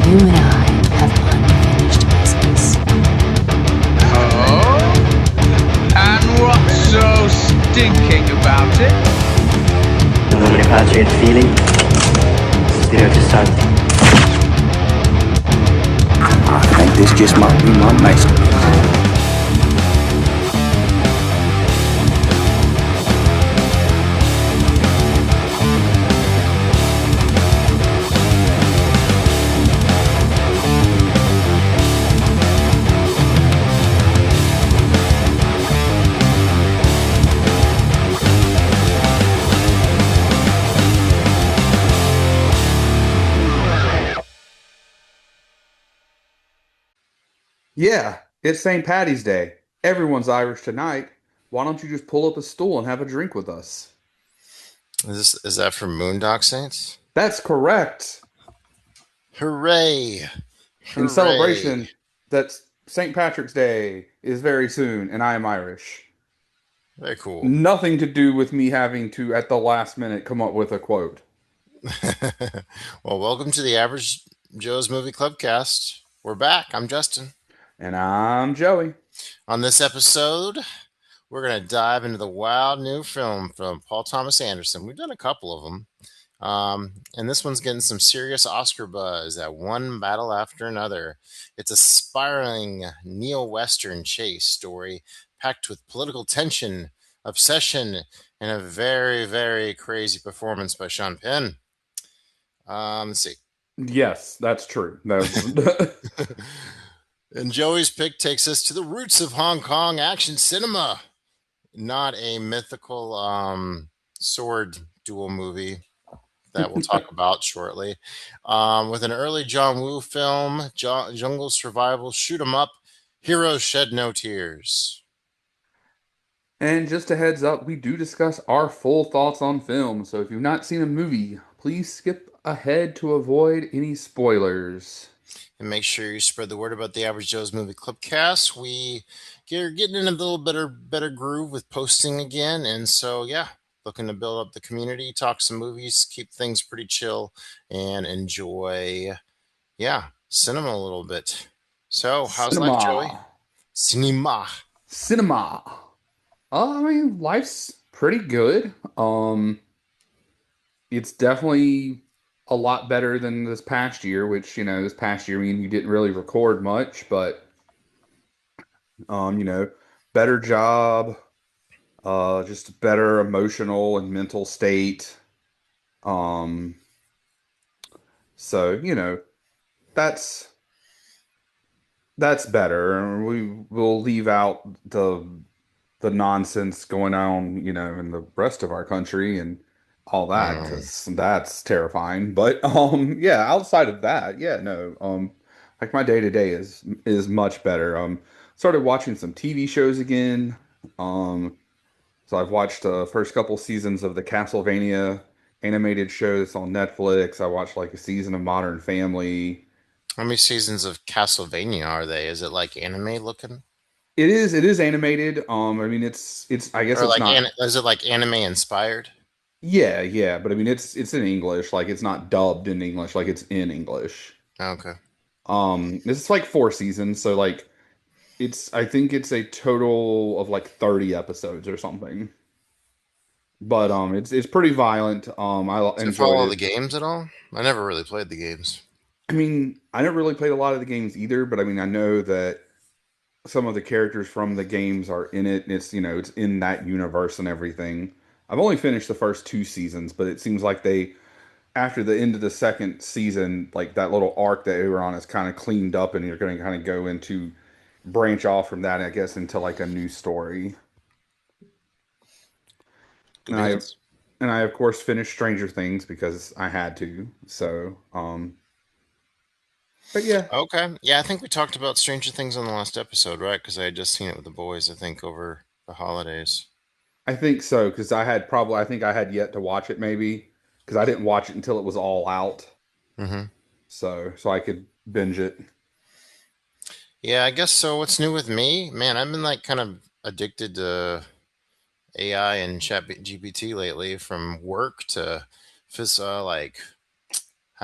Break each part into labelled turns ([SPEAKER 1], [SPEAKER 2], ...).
[SPEAKER 1] You and I have unfinished business.
[SPEAKER 2] Oh? And what's so stinking about it?
[SPEAKER 3] The moment I capture the feeling, spirit to start.
[SPEAKER 4] I think this just might be my masterpiece.
[SPEAKER 5] Yeah, it's St. Patty's Day. Everyone's Irish tonight. Why don't you just pull up a stool and have a drink with us?
[SPEAKER 6] Is that from Moondock Saints?
[SPEAKER 5] That's correct.
[SPEAKER 6] Hooray!
[SPEAKER 5] In
[SPEAKER 6] Hooray!
[SPEAKER 5] celebration that St. Patrick's Day is very soon and I am Irish.
[SPEAKER 6] Very cool.
[SPEAKER 5] Nothing to do with me having to, at the last minute, come up with a quote.
[SPEAKER 6] Well, welcome to the Average Joe's Movie Clubcast. We're back. I'm Justin.
[SPEAKER 5] And I'm Joey.
[SPEAKER 6] On this episode, we're going to dive into the wild new film from Paul Thomas Anderson. We've done a couple of them. And this one's getting some serious Oscar buzz at One Battle After Another. It's a spiraling neo-Western chase story packed with political tension, obsession, and a very, very crazy performance by Sean Penn. Let's see.
[SPEAKER 5] Yes, that's true.
[SPEAKER 6] And Joey's pick takes us to the roots of Hong Kong action cinema. Not a mythical sword duel movie that we'll talk about shortly. With an early John Woo film, Jungle Survival, Shoot 'em Up, Heroes Shed No Tears.
[SPEAKER 5] And just a heads up, we do discuss our full thoughts on film, so if you've not seen a movie, please skip ahead to avoid any spoilers.
[SPEAKER 6] And make sure you spread the word about the Average Joe's Movie Clubcast. We're getting in a little better groove with posting again, and so yeah, looking to build up the community, talk some movies, keep things pretty chill, and enjoy, cinema a little bit. So, how's life, Joey?
[SPEAKER 5] Cinema. I mean, life's pretty good. It's definitely a lot better than this past year, which, this past year, I mean, you didn't really record much, but, better job, just better emotional and mental state. So, that's better. We'll leave out the nonsense going on, in the rest of our country and all that, because that's terrifying. But outside of that, no, like my day to day is much better. Started watching some TV shows again. So I've watched the first couple seasons of the Castlevania animated show that's on Netflix. I watched like a season of Modern Family.
[SPEAKER 6] How many seasons of Castlevania are they? Is it like anime looking?
[SPEAKER 5] It is animated. I mean, it's. I guess
[SPEAKER 6] or
[SPEAKER 5] it's
[SPEAKER 6] like
[SPEAKER 5] not.
[SPEAKER 6] Is it like anime inspired?
[SPEAKER 5] Yeah, but I mean, it's in English. Like, it's not dubbed in English. Like, it's in English.
[SPEAKER 6] Okay.
[SPEAKER 5] This is like 4 seasons, so like, I think it's a total of like 30 episodes or something. But it's pretty violent. I
[SPEAKER 6] Does it
[SPEAKER 5] enjoyed
[SPEAKER 6] follow
[SPEAKER 5] it.
[SPEAKER 6] the games at all? I never really played the games.
[SPEAKER 5] I mean, I never really played a lot of the games either, but I mean, I know that some of the characters from the games are in it. And it's it's in that universe and everything. I've only finished the first 2 seasons, but it seems like after the end of the second season, like that little arc that they were on is kind of cleaned up, and you're going to kind of go into branch off from that, I guess, into like a new story. And I of course finished Stranger Things because I had to. So, but yeah.
[SPEAKER 6] Okay. Yeah, I think we talked about Stranger Things on the last episode, right? Because I had just seen it with the boys, I think, over the holidays.
[SPEAKER 5] I think so, because I think I had yet to watch it, maybe, because I didn't watch it until it was all out.
[SPEAKER 6] Mm-hmm.
[SPEAKER 5] So I could binge it.
[SPEAKER 6] Yeah, I guess so. What's new with me? Man, I've been like kind of addicted to AI and Chat GPT lately, from work to like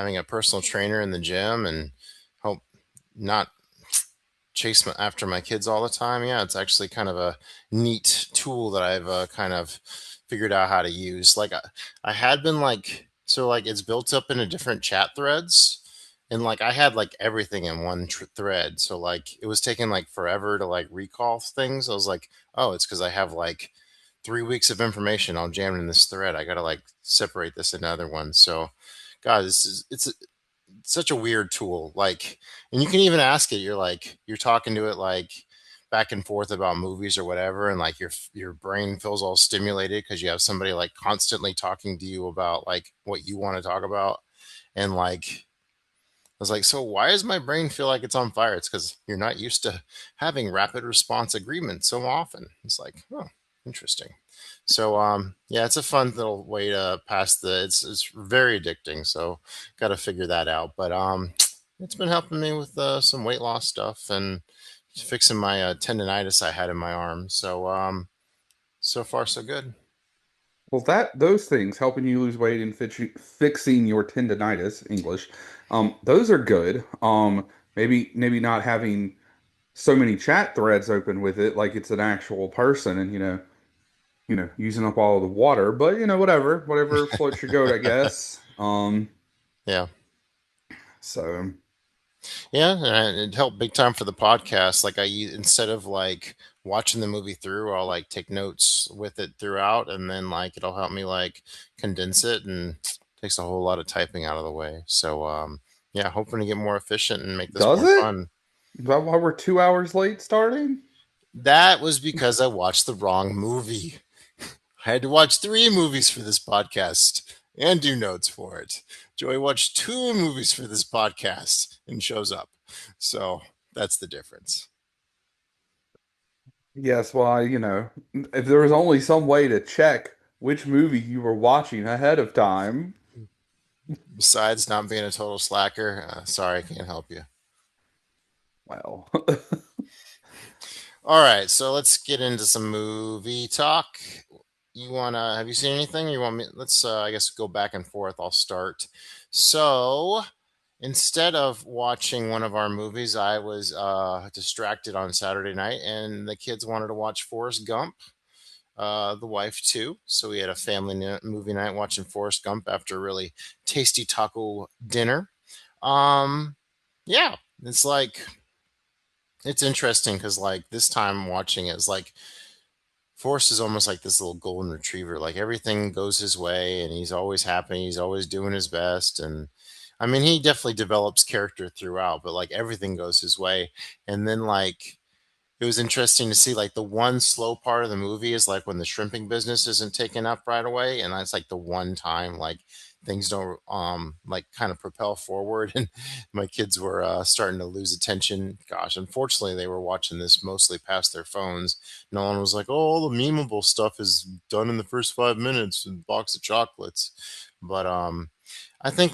[SPEAKER 6] having a personal trainer in the gym and help not chase after my kids all the time. Yeah, it's actually kind of a neat tool that I've kind of figured out how to use. Like I had been like, so like it's built up into different chat threads. And like I had like everything in one thread. So like it was taking like forever to like recall things. I was like, oh, it's because I have like 3 weeks of information all jammed in this thread. I got to like separate this into other ones. So, God, it's such a weird tool. Like, and you can even ask it. You're like, you're talking to it like back and forth about movies or whatever, and like your brain feels all stimulated because you have somebody like constantly talking to you about like what you want to talk about, and like. I was like, so why does my brain feel like it's on fire? It's because you're not used to having rapid response agreements so often. It's like, oh, interesting. So yeah, it's a fun little way to pass it's very addicting. So got to figure that out. But it's been helping me with some weight loss stuff and fixing my tendonitis I had in my arm. So so far so good.
[SPEAKER 5] Well, those things helping you lose weight and fixing your tendonitis, English, those are good. Maybe not having so many chat threads open with it, like it's an actual person, and using up all of the water. But whatever floats your goat, I guess.
[SPEAKER 6] Yeah.
[SPEAKER 5] So
[SPEAKER 6] Yeah, and it helped big time for the podcast. Like instead of like watching the movie through, I'll like take notes with it throughout, and then like it'll help me like condense it and takes a whole lot of typing out of the way. So yeah, hoping to get more efficient and make this
[SPEAKER 5] does
[SPEAKER 6] more
[SPEAKER 5] it?
[SPEAKER 6] fun.
[SPEAKER 5] Is that why we're 2 hours late starting?
[SPEAKER 6] That was because I watched the wrong movie. I had to watch 3 movies for this podcast and do notes for it. Joey watched 2 movies for this podcast and shows up. So that's the difference.
[SPEAKER 5] Yes, well, if there was only some way to check which movie you were watching ahead of time,
[SPEAKER 6] Besides not being a total slacker, sorry, I can't help you.
[SPEAKER 5] well,
[SPEAKER 6] All right, so let's get into some movie talk. Have you seen anything? You want me? Let's, I guess, go back and forth. I'll start. So, instead of watching one of our movies, I was distracted on Saturday night, and the kids wanted to watch Forrest Gump. The wife too. So we had a family movie night watching Forrest Gump after a really tasty taco dinner. Um, yeah, it's like it's interesting because like this time watching it is like Forrest is almost like this little golden retriever. Like everything goes his way, and he's always happy. He's always doing his best, and I mean, he definitely develops character throughout. But like everything goes his way, and then like it was interesting to see like the one slow part of the movie is like when the shrimping business isn't taken up right away, and that's like the one time like things don't like kind of propel forward. And my kids were starting to lose attention. Gosh, unfortunately they were watching this mostly past their phones. No one was like, oh, all the memeable stuff is done in the first 5 minutes and box of chocolates. But I think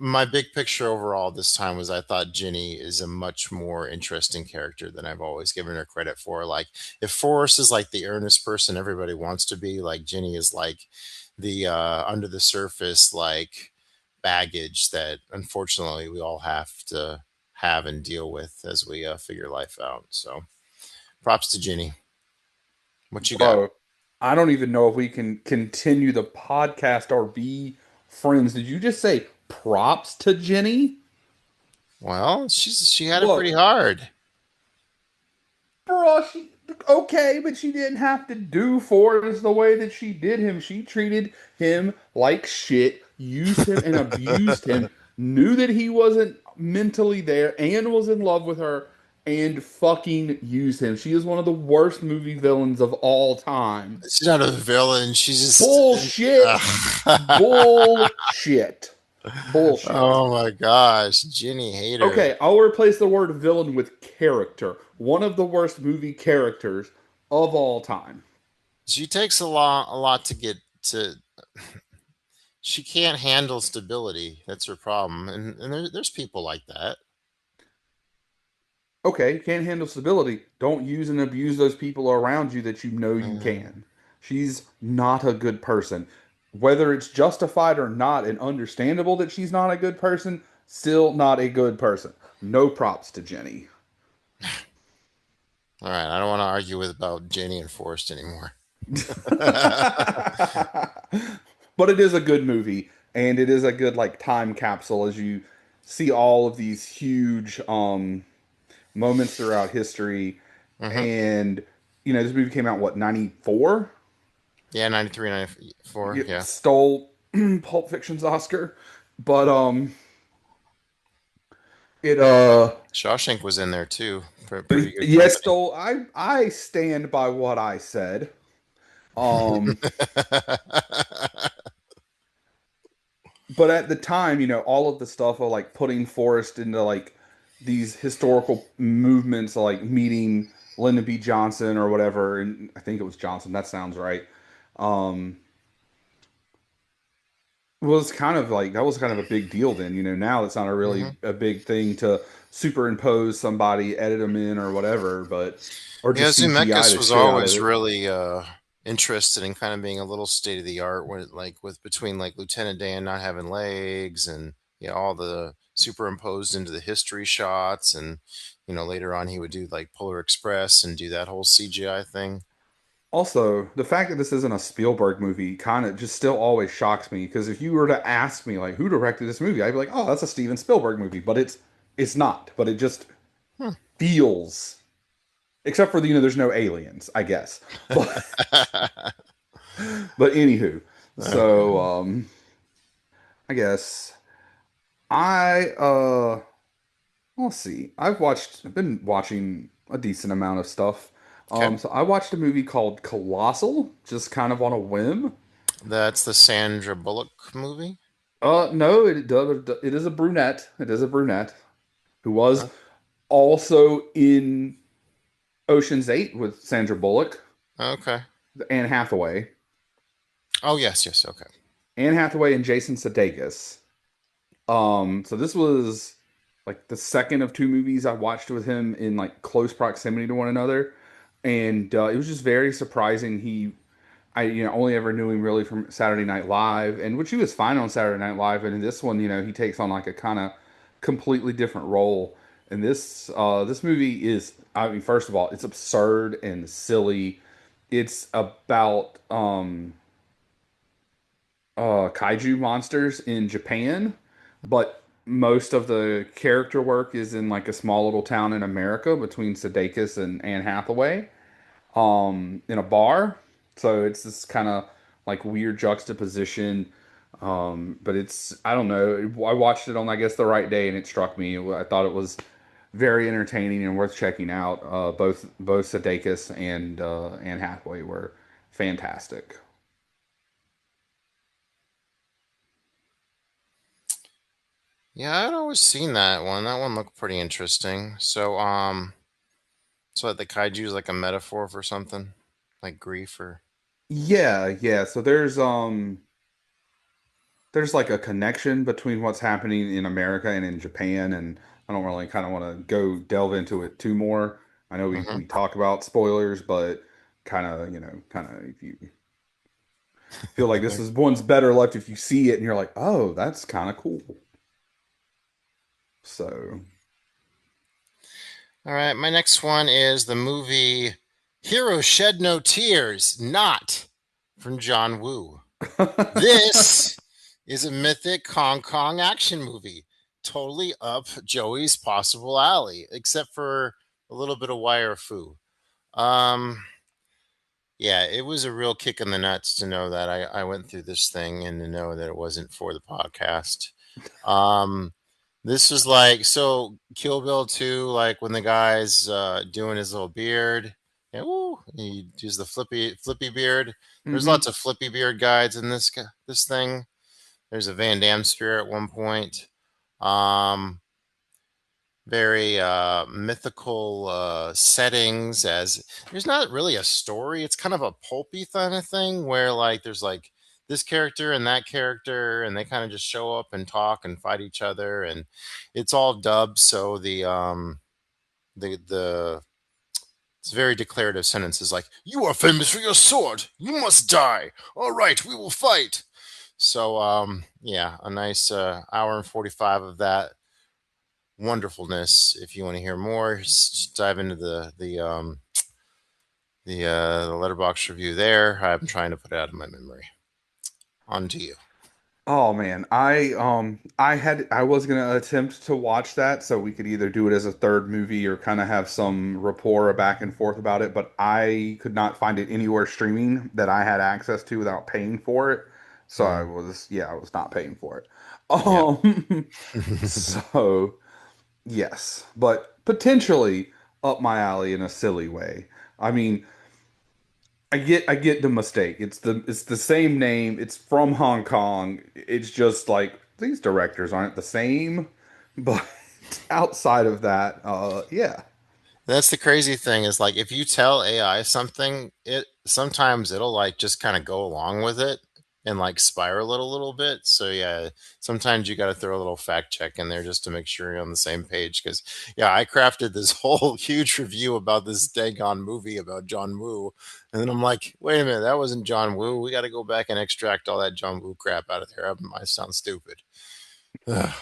[SPEAKER 6] my big picture overall this time was I thought Ginny is a much more interesting character than I've always given her credit for. Like, if Forrest is like the earnest person everybody wants to be, like Ginny is like the under the surface like baggage that unfortunately we all have to have and deal with as we figure life out. So, props to Ginny. What you got?
[SPEAKER 5] bro, I don't even know if we can continue the podcast or be friends. Did you just say props to Jenny?
[SPEAKER 6] Well, she had it pretty
[SPEAKER 5] Look,
[SPEAKER 6] hard.
[SPEAKER 5] bro, okay, but she didn't have to do Forrest the way that she did him. She treated him like shit, used him and abused him, knew that he wasn't mentally there and was in love with her, and fucking used him. She is one of the worst movie villains of all time.
[SPEAKER 6] She's not a villain. She's just.
[SPEAKER 5] Bullshit. Bullshit. Bullshit.
[SPEAKER 6] Oh my gosh, Ginny hater.
[SPEAKER 5] Okay, I'll replace the word villain with character. One of the worst movie characters of all time.
[SPEAKER 6] She takes a lot to get to. She can't handle stability. That's her problem, and there's people like that.
[SPEAKER 5] Okay, can't handle stability. Don't use and abuse those people around you that you know you
[SPEAKER 6] Uh,
[SPEAKER 5] can. She's not a good person. whether it's justified or not and understandable that she's not a good person, still not a good person. No props to Jenny.
[SPEAKER 6] All right, I don't want to argue with about Janie and Forrest anymore.
[SPEAKER 5] But it is a good movie, and it is a good like time capsule as you see all of these huge moments throughout history.
[SPEAKER 6] Hmm.
[SPEAKER 5] And this movie came out what, 94?
[SPEAKER 6] Yeah, 93, 94.
[SPEAKER 5] It
[SPEAKER 6] Yeah.
[SPEAKER 5] stole Pulp Fiction's Oscar, but it
[SPEAKER 6] Shawshank was in there too. Pretty good
[SPEAKER 5] yes,
[SPEAKER 6] company.
[SPEAKER 5] stole. I stand by what I said. Um but at the time, all of the stuff of like putting Forrest into like these historical movements, like meeting Lyndon B. Johnson or whatever, and I think it was Johnson. That sounds right. Um, was kind of like that was kind of a big deal then. Now it's not a
[SPEAKER 6] Hmm.
[SPEAKER 5] really a big thing to superimpose somebody, edit them in or whatever, but or
[SPEAKER 6] Yeah,
[SPEAKER 5] just CGI
[SPEAKER 6] Zemeckis
[SPEAKER 5] the
[SPEAKER 6] was
[SPEAKER 5] shit out of
[SPEAKER 6] always
[SPEAKER 5] it.
[SPEAKER 6] really interested in kind of being a little state of the art when like with between like Lieutenant Dan not having legs and all the superimposed into the history shots and later on he would do like Polar Express and do that whole CGI thing.
[SPEAKER 5] Also, the fact that this isn't a Spielberg movie kind of just still always shocks me because if you were to ask me like who directed this movie, I'd be like, "Oh, that's a Steven Spielberg movie," but it's not. But it just
[SPEAKER 6] Hmm.
[SPEAKER 5] feels, except for there's no aliens, I guess. But anywho, so
[SPEAKER 6] Okay.
[SPEAKER 5] I guess I let's see. I've been watching a decent amount of stuff.
[SPEAKER 6] Okay.
[SPEAKER 5] So I watched a movie called Colossal, just kind of on a whim.
[SPEAKER 6] That's the Sandra Bullock movie.
[SPEAKER 5] No, it is a brunette. It is a brunette who was
[SPEAKER 6] Oh,
[SPEAKER 5] also in Ocean's 8 with Sandra Bullock,
[SPEAKER 6] okay.
[SPEAKER 5] Anne Hathaway,
[SPEAKER 6] Oh, yes, yes. Okay.
[SPEAKER 5] Anne Hathaway and Jason Sudeikis. So this was like the second of two movies I watched with him in like close proximity to one another, and it was just very surprising. I only ever knew him really from Saturday Night Live, and which he was fine on Saturday Night Live, and in this one, he takes on like a kind of completely different role. And this movie is, I mean, first of all, it's absurd and silly. It's about kaiju monsters in Japan, but most of the character work is in like a small little town in America between Sudeikis and Anne Hathaway in a bar. So it's this kind of like weird juxtaposition. But I don't know. I watched it on, I guess, the right day and it struck me. I thought it was very entertaining and worth checking out. Both Sudeikis and Anne Hathaway were fantastic.
[SPEAKER 6] Yeah, I'd always seen that one. That one looked pretty interesting. So the kaiju is like a metaphor for something, like grief or.
[SPEAKER 5] Yeah, yeah. So there's like a connection between what's happening in America and in Japan, and I don't really kind of want to go delve into it too more. I know we
[SPEAKER 6] Hmm.
[SPEAKER 5] talk about spoilers, but kind of if you feel like this is one's better left if you see it and you're like, oh, that's kind of cool. So
[SPEAKER 6] All right, my next one is the movie Hero Shed No Tears, not from John Woo. This is a mythic Hong Kong action movie, totally up Joey's possible alley, except for a little bit of wire foo. Um, yeah, it was a real kick in the nuts to know that I went through this thing and to know that it wasn't for the podcast. Um, this was like so Kill Bill 2, like when the guy's doing his little beard. Yeah, woo, he does the flippy beard. There's
[SPEAKER 5] hmm
[SPEAKER 6] lots of flippy beard guides in this thing. There's a Van Damme spear at one point. Um, very mythical settings. As there's not really a story. It's kind of a pulpy kind of thing where like there's like this character and that character, and they kind of just show up and talk and fight each other, and it's all dubbed. So the it's very declarative sentences like "You are famous for your sword. You must die. All right, we will fight." So yeah, a nice hour and 45 of that wonderfulness. If you want to hear more, just dive into the letterbox review there. I'm trying to put it out of my memory. On to you.
[SPEAKER 5] Oh man, I was gonna attempt to watch that so we could either do it as a third movie or kind of have some rapport back and forth about it, but I could not find it anywhere streaming that I had access to without paying for it. So
[SPEAKER 6] Hmm.
[SPEAKER 5] I was not paying for it.
[SPEAKER 6] Yeah.
[SPEAKER 5] So yes, but potentially up my alley in a silly way. I mean, I get the mistake. It's the same name. It's from Hong Kong. It's just like these directors aren't the same. But outside of that, yeah.
[SPEAKER 6] That's the crazy thing is like if you tell AI something, it sometimes it'll like just kind of go along with it and like spiral it a little bit. So yeah, sometimes you got to throw a little fact check in there just to make sure you're on the same page. Because yeah, I crafted this whole huge review about this daggone movie about John Woo, and then I'm like, wait a minute, that wasn't John Woo. We got to go back and extract all that John Woo crap out of there. I sound stupid. Ugh.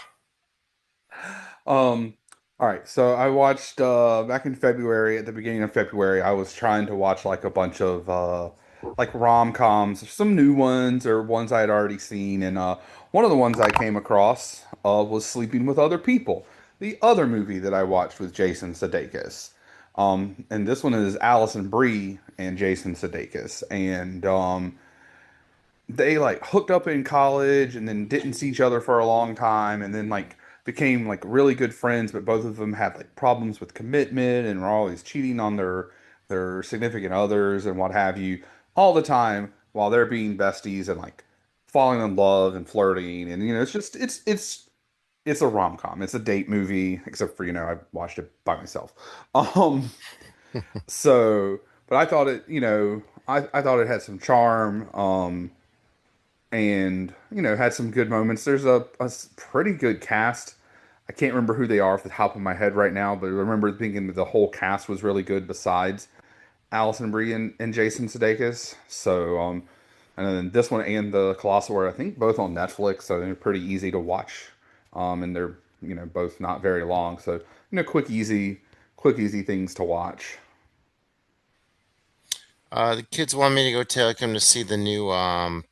[SPEAKER 5] Um, all right, so I watched back in February, at the beginning of February, I was trying to watch like a bunch of like rom-coms, some new ones or ones I had already seen, and one of the ones I came across was Sleeping with Other People, the other movie that I watched with Jason Sudeikis. And this one is Allison Brie and Jason Sudeikis, and they like hooked up in college and then didn't see each other for a long time and then like became like really good friends, but both of them had like problems with commitment and were always cheating on their significant others and what have you all the time while they're being besties and like falling in love and flirting. And it's just it's a rom-com. It's a date movie, except for I watched it by myself. um so but I thought I thought it had some charm. And had some good moments. There's pretty good cast. I can't remember who they are off the top of my head right now, but I remember thinking that the whole cast was really good besides Allison Brie and Jason Sudeikis. So and then this one and the Colossal were I think both on Netflix, so they're pretty easy to watch. And they're both not very long, so quick easy things to watch.
[SPEAKER 6] The kids want me to go take them to see the new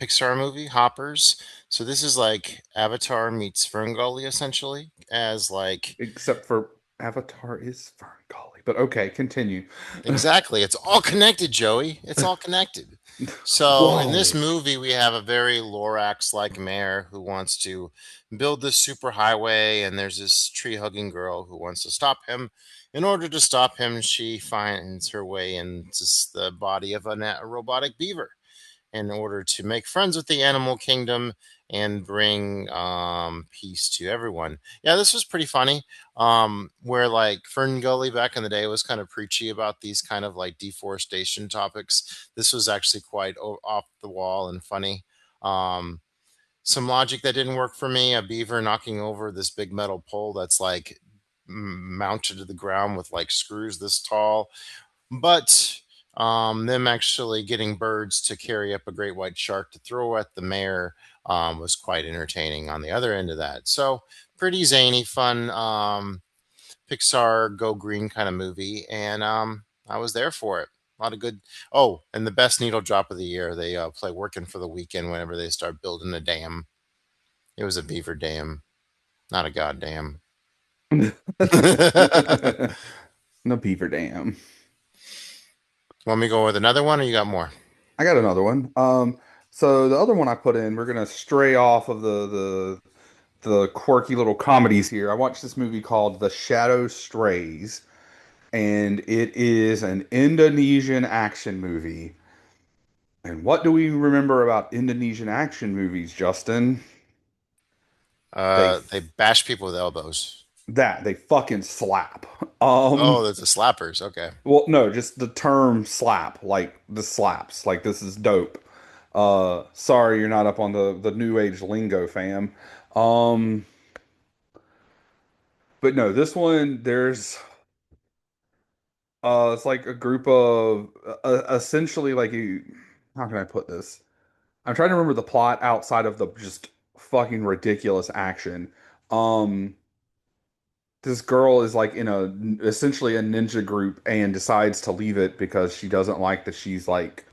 [SPEAKER 6] Pixar movie, Hoppers. So this is like Avatar meets Ferngully, essentially, as like
[SPEAKER 5] Except for Avatar is Ferngully, but okay, continue.
[SPEAKER 6] exactly. It's all connected, Joey. It's all connected. So in this
[SPEAKER 5] Whoa.
[SPEAKER 6] movie, we have a very Lorax-like mayor who wants to build this super highway, and there's this tree-hugging girl who wants to stop him. In order to stop him, she finds her way into the body of a robotic beaver in order to make friends with the animal kingdom and bring peace to everyone. Yeah, this was pretty funny. Where like Fern Gully back in the day was kind of preachy about these kind of like deforestation topics. This was actually quite off the wall and funny. Um, some logic that didn't work for me: a beaver knocking over this big metal pole that's like mounted to the ground with like screws this tall, but them actually getting birds to carry up a great white shark to throw at the mayor was quite entertaining on the other end of that. So pretty zany, fun Pixar go green kind of movie, and I was there for it. A lot of good. Oh, and the best needle drop of the year. They play "Working for the Weekend" whenever they start building a dam. It was a beaver dam, not a goddamn.
[SPEAKER 5] No beaver dam.
[SPEAKER 6] Want me to go with another one, or you got more?
[SPEAKER 5] I got another one. So the other one I put in, we're gonna stray off of the quirky little comedies here. I watched this movie called The Shadow Strays, and it is an Indonesian action movie. And what do we remember about Indonesian action movies, Justin? They
[SPEAKER 6] They bash people with elbows.
[SPEAKER 5] they fucking slap.
[SPEAKER 6] Oh, that's the slappers. Okay.
[SPEAKER 5] Well, no, just the term slap, like the slaps, like this is dope. Sorry you're not up on the new age lingo, fam. Um, but no, this one there's it's like a group of essentially like you how can I put this? I'm trying to remember the plot outside of the just fucking ridiculous action. Um, this girl is like in a essentially a ninja group and decides to leave it because she doesn't like that she's like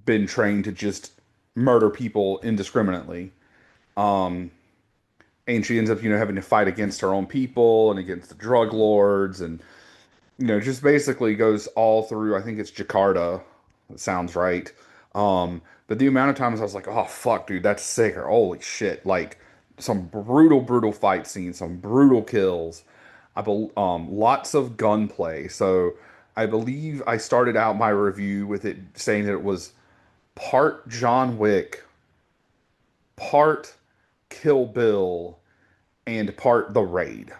[SPEAKER 5] been trained to just murder people indiscriminately. Um, and she ends up, having to fight against her own people and against the drug lords and just basically goes all through, I think it's Jakarta. That sounds right. But the amount of times I was like, oh fuck, dude, that's sick, or holy shit, like some brutal, brutal fight scenes, some brutal kills. Lots of gunplay. So I believe I started out my review with it saying that it was part John Wick, part Kill Bill, and part The Raid.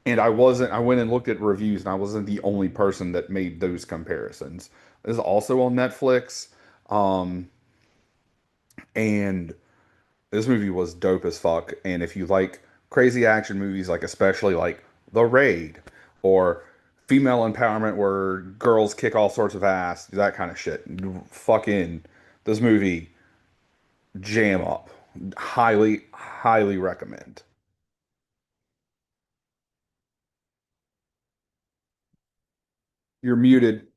[SPEAKER 5] And I went and looked at reviews and I wasn't the only person that made those comparisons. This is also on Netflix. Um, and this movie was dope as fuck. And if you like crazy action movies, like especially like The Raid or female empowerment where girls kick all sorts of ass, that kind of shit, fucking this movie jam up. Highly, highly recommend. You're muted.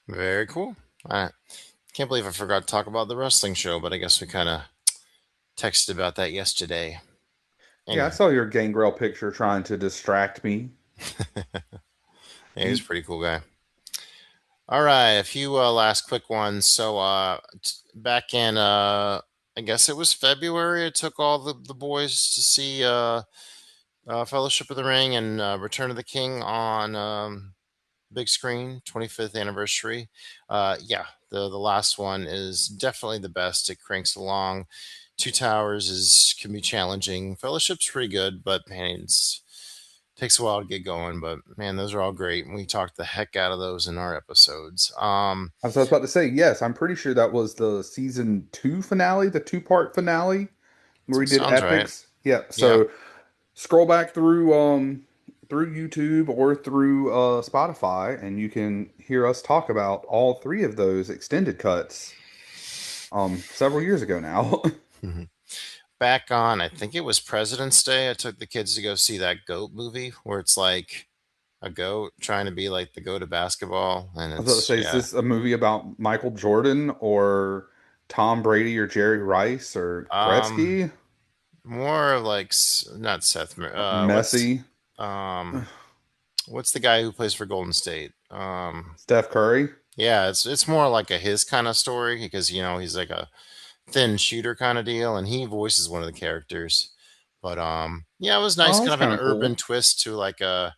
[SPEAKER 6] Very cool. I can't believe I forgot to talk about the wrestling show, but I guess we kind of texted about that yesterday.
[SPEAKER 5] Yeah, I
[SPEAKER 6] Anyway,
[SPEAKER 5] saw your Gangrel picture trying to distract me.
[SPEAKER 6] yeah, he's a pretty cool guy. All right, a few last quick ones. So back in I guess it was February, I took all the boys to see Fellowship of the Ring and Return of the King on big screen, 25th anniversary. Yeah, the last one is definitely the best. It cranks along. Two Towers is can be challenging. Fellowship's pretty good, but man, it's takes a while to get going. But man, those are all great. We talked the heck out of those in our episodes.
[SPEAKER 5] I was about to say, yes, I'm pretty sure that was the season two finale, the two-part finale where we did
[SPEAKER 6] Sounds right.
[SPEAKER 5] epics. Yeah,
[SPEAKER 6] Yeah.
[SPEAKER 5] so scroll back through YouTube or through Spotify and you can hear us talk about all three of those extended cuts several years ago now.
[SPEAKER 6] Mhm. Back on, I think it was President's Day. I took the kids to go see that goat movie where it's like a goat trying to be like the goat of basketball, and
[SPEAKER 5] I was about to
[SPEAKER 6] it's
[SPEAKER 5] say, is
[SPEAKER 6] yeah.
[SPEAKER 5] this a movie about Michael Jordan or Tom Brady or Jerry Rice or
[SPEAKER 6] Um,
[SPEAKER 5] Gretzky?
[SPEAKER 6] More like not Seth.
[SPEAKER 5] Messi?
[SPEAKER 6] Um, what's the guy who plays for Golden State?
[SPEAKER 5] Steph Curry?
[SPEAKER 6] Yeah, it's more like a his kind of story because he's like a thin shooter kind of deal, and he voices one of the characters. But yeah, it was nice,
[SPEAKER 5] Oh,
[SPEAKER 6] kind
[SPEAKER 5] that's
[SPEAKER 6] of an
[SPEAKER 5] kind of
[SPEAKER 6] urban
[SPEAKER 5] cool.
[SPEAKER 6] twist to like a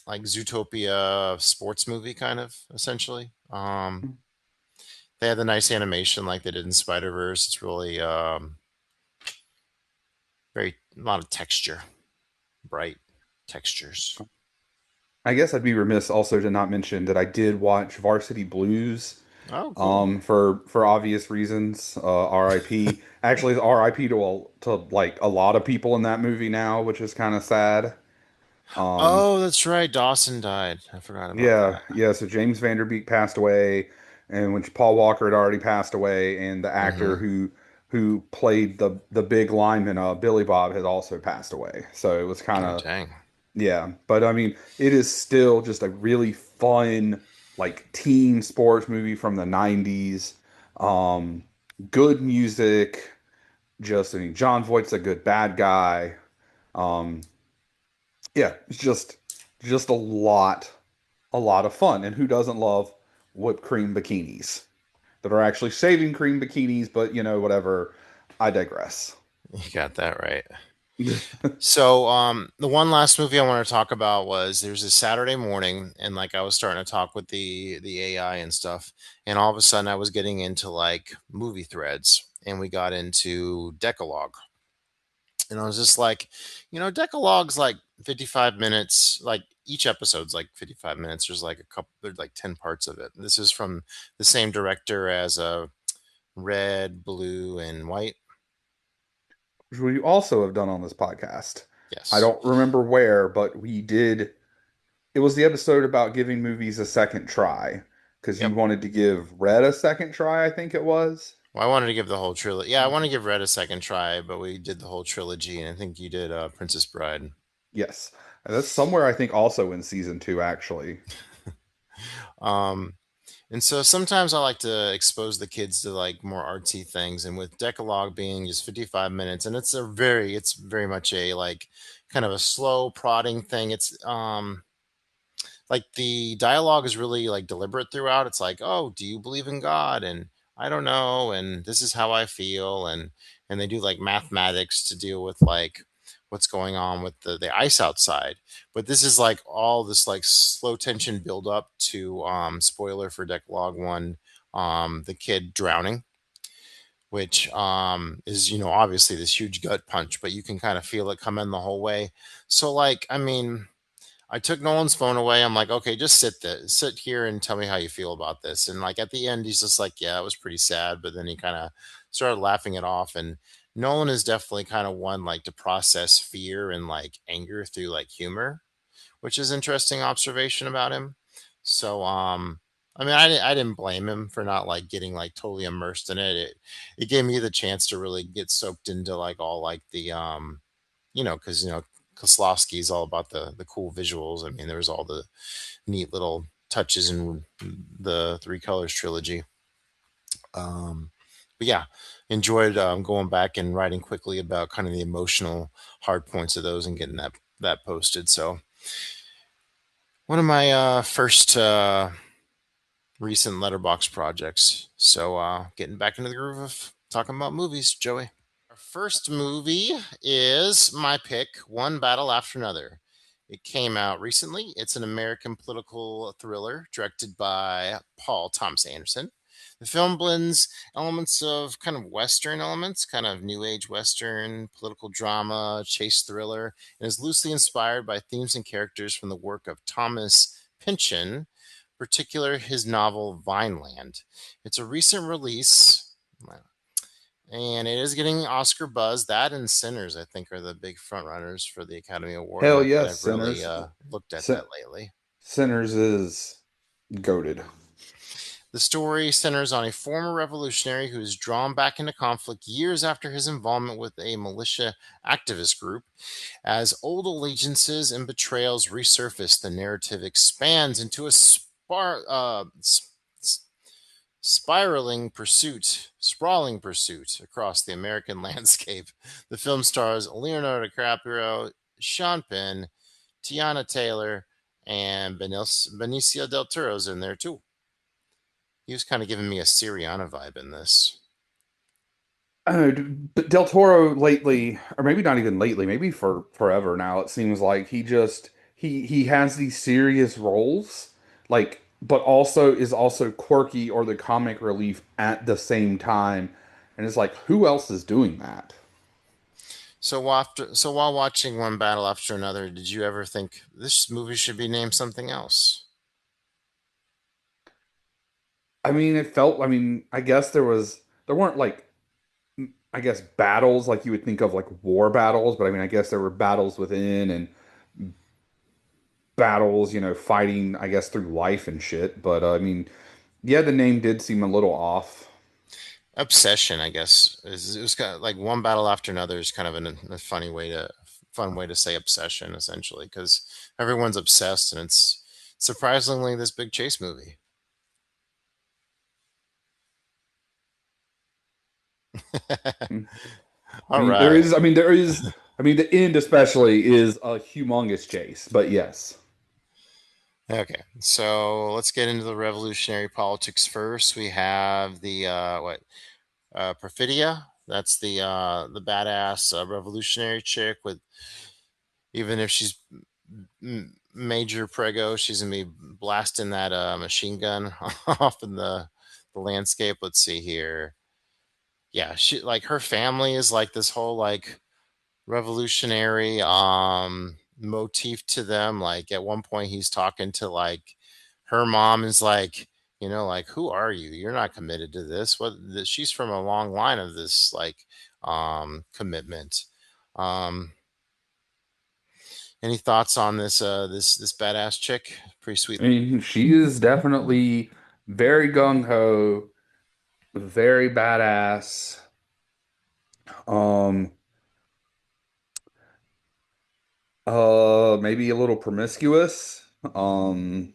[SPEAKER 6] like Zootopia sports movie, kind of essentially. They had the nice animation like they did in Spider Verse. It's really very a lot of texture, bright textures.
[SPEAKER 5] I guess I'd be remiss also to not mention that I did watch Varsity Blues,
[SPEAKER 6] Oh, cool.
[SPEAKER 5] for obvious reasons. RIP. Actually, it's RIP to like a lot of people in that movie now, which is kind of sad. Um,
[SPEAKER 6] Oh, that's right. Dawson died. I forgot about
[SPEAKER 5] yeah,
[SPEAKER 6] that.
[SPEAKER 5] yeah. So James Vanderbeek passed away, and when Paul Walker had already passed away, and the actor
[SPEAKER 6] Mm-hmm.
[SPEAKER 5] who played the big lineman, Billy Bob, had also passed away. So it was kind
[SPEAKER 6] Oh,
[SPEAKER 5] of.
[SPEAKER 6] dang.
[SPEAKER 5] Yeah, but I mean, it is still just a really fun, like teen sports movie from the 90s. Um, Good music. Just, I mean, John Voight's a good bad guy. Um, yeah, it's just a lot of fun. And who doesn't love whipped cream bikinis that are actually shaving cream bikinis, but whatever. I digress.
[SPEAKER 6] You got that right. So, the one last movie I want to talk about was there's a Saturday morning, and like I was starting to talk with the AI and stuff, and all of a sudden I was getting into like movie threads, and we got into Decalogue, and I was just like, Decalogue's like 55 minutes, like each episode's like 55 minutes. There's like a couple, there's like 10 parts of it. This is from the same director as Red, Blue, and White.
[SPEAKER 5] Which we also have done on this podcast. I
[SPEAKER 6] Yes.
[SPEAKER 5] don't remember where, but we did. It was the episode about giving movies a second try because you
[SPEAKER 6] Yep.
[SPEAKER 5] wanted to give Red a second try, I think it was.
[SPEAKER 6] Well, I wanted to give the whole trilogy. Yeah, I want to give Red a second try, but we did the whole trilogy, and I think you did Princess Bride.
[SPEAKER 5] Yes. And that's somewhere I think also in season two, actually.
[SPEAKER 6] Um, and so sometimes I like to expose the kids to like more artsy things, and with Decalogue being just 55 minutes, and it's very much a like kind of a slow prodding thing. It's like the dialogue is really like deliberate throughout. It's like, oh, do you believe in God? And I don't know, and this is how I feel, and they do like mathematics to deal with like what's going on with the ice outside. But this is like all this like slow tension build up to spoiler for Decalogue one, the kid drowning, which is obviously this huge gut punch, but you can kind of feel it coming the whole way. So like, I mean, I took Nolan's phone away. I'm like, okay, just sit here and tell me how you feel about this. And like at the end, he's just like, yeah, it was pretty sad. But then he kind of started laughing it off. And Nolan is definitely kind of one like to process fear and like anger through like humor, which is interesting observation about him. So, I mean, I didn't blame him for not like getting like totally immersed in it. It gave me the chance to really get soaked into like all like the because Koslowski is all about the cool visuals. I mean, there was all the neat little touches in the Three Colors trilogy. Um, but yeah, enjoyed going back and writing quickly about kind of the emotional hard points of those and getting that posted. So one of my first recent letterbox projects. So getting back into the groove of talking about movies, Joey. Our first movie is my pick, One Battle After Another. It came out recently. It's an American political thriller directed by Paul Thomas Anderson. The film blends elements of kind of Western elements, kind of New Age Western, political drama, chase thriller, and is loosely inspired by themes and characters from the work of Thomas Pynchon, particular his novel Vineland. It's a recent release, and it is getting Oscar buzz. That and Sinners, I think, are the big front runners for the Academy Award.
[SPEAKER 5] Hell
[SPEAKER 6] Not that
[SPEAKER 5] yes,
[SPEAKER 6] I've really
[SPEAKER 5] Sinners.
[SPEAKER 6] looked at
[SPEAKER 5] Sin-
[SPEAKER 6] that lately.
[SPEAKER 5] Sinners is goaded.
[SPEAKER 6] The story centers on a former revolutionary who is drawn back into conflict years after his involvement with a militia activist group. As old allegiances and betrayals resurface, the narrative expands into a sprawling pursuit across the American landscape. The film stars Leonardo DiCaprio, Sean Penn, Tiana Taylor, and Benicio del Toro's in there too. He was kind of giving me a Syriana vibe in this.
[SPEAKER 5] I don't know, but Del Toro lately, or maybe not even lately, maybe for forever now, it seems like he has these serious roles, like, but also is also quirky or the comic relief at the same time. And it's like, who else is doing that?
[SPEAKER 6] So while watching One Battle After Another, did you ever think this movie should be named something else?
[SPEAKER 5] I mean, I mean, I guess there weren't like, I guess battles like you would think of like war battles, but I mean, I guess there were battles within and battles, fighting, I guess, through life and shit. But I mean, yeah, the name did seem a little off.
[SPEAKER 6] Obsession, I guess. It was kind of like One Battle After Another is kind of a fun way to say obsession, essentially, because everyone's obsessed, and it's surprisingly this big chase movie.
[SPEAKER 5] I
[SPEAKER 6] All
[SPEAKER 5] mean,
[SPEAKER 6] right.
[SPEAKER 5] I mean, the end especially is a humongous chase, but yes.
[SPEAKER 6] Okay, so let's get into the revolutionary politics first. We have the Perfidia. That's the badass revolutionary chick with, even if she's major prego, she's gonna be blasting that machine gun off in the landscape. Let's see here. Yeah, she like her family is like this whole like revolutionary motif to them. Like at one point he's talking to like her mom is like, like, who are you? You're not committed to this. She's from a long line of this like commitment. Um any thoughts on this badass chick? Pretty sweet.
[SPEAKER 5] I mean, she is definitely very gung ho, very badass. Um, maybe a little promiscuous.
[SPEAKER 6] Hmm?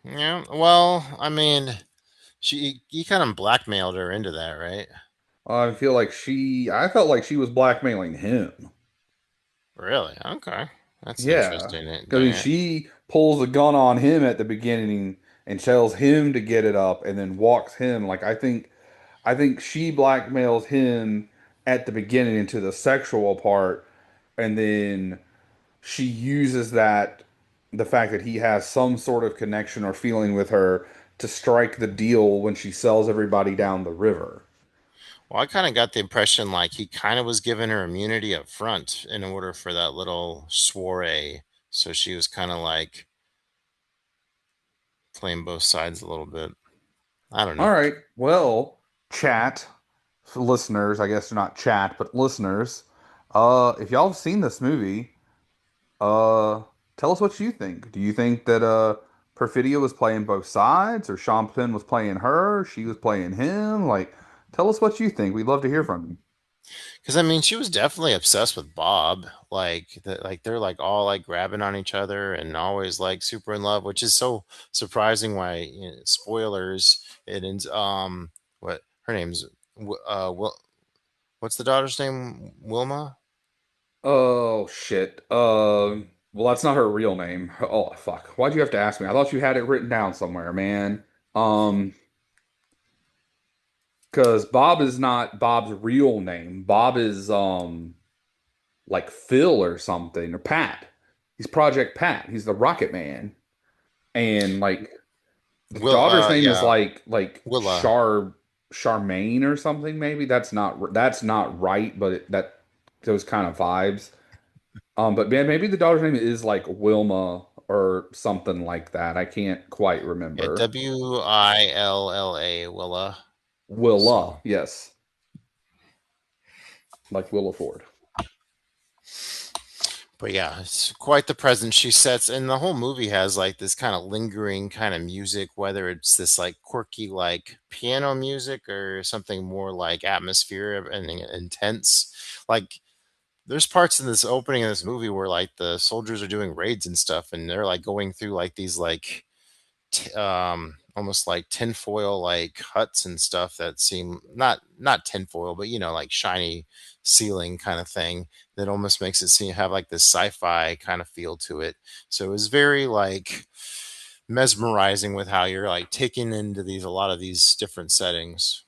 [SPEAKER 6] Yeah. Well, I mean, she he kind of blackmailed her into that, right?
[SPEAKER 5] I felt like she was blackmailing him.
[SPEAKER 6] Really? Okay. That's
[SPEAKER 5] Yeah,
[SPEAKER 6] interesting.
[SPEAKER 5] because she pulls a gun on him at the beginning and tells him to get it up, and then walks him. I think she blackmails him at the beginning into the sexual part, and then she uses the fact that he has some sort of connection or feeling with her to strike the deal when she sells everybody down the river.
[SPEAKER 6] Well, I kind of got the impression like he kind of was giving her immunity up front in order for that little soiree. So she was kind of like playing both sides a little bit. I don't know.
[SPEAKER 5] All right, well, chat listeners, I guess not chat, but listeners, if y'all have seen this movie, uh, tell us what you think. Do you think that Perfidia was playing both sides, or Sean Penn was playing her, she was playing him? Like, tell us what you think. We'd love to hear from you.
[SPEAKER 6] Because I mean, she was definitely obsessed with Bob. Like they're like all like grabbing on each other and always like super in love, which is so surprising. Why spoilers? It ends. What her name's? What's the daughter's name? Wilma.
[SPEAKER 5] Oh shit. Well, that's not her real name. Oh fuck. Why'd you have to ask me? I thought you had it written down somewhere, man. Um, because Bob is not Bob's real name. Bob is like Phil or something, or Pat. He's Project Pat. He's the Rocket Man. And like the
[SPEAKER 6] Will.
[SPEAKER 5] daughter's name is
[SPEAKER 6] Yeah.
[SPEAKER 5] like
[SPEAKER 6] Willa.
[SPEAKER 5] Charmaine or something maybe. That's not right, but that those kind of vibes. But man, maybe the daughter's name is like Wilma or something like that. I can't quite
[SPEAKER 6] Yeah.
[SPEAKER 5] remember.
[SPEAKER 6] Willa. Willa.
[SPEAKER 5] Willa,
[SPEAKER 6] So.
[SPEAKER 5] yes, like Willa Ford.
[SPEAKER 6] But yeah, it's quite the presence she sets, and the whole movie has like this kind of lingering kind of music, whether it's this like quirky like piano music or something more like atmosphere and intense. Like there's parts in this opening of this movie where like the soldiers are doing raids and stuff, and they're like going through like these like almost like tinfoil like huts and stuff that seem not tinfoil, but like shiny ceiling kind of thing that almost makes it seem have like this sci-fi kind of feel to it. So it was very like mesmerizing with how you're like taking into these a lot of these different settings.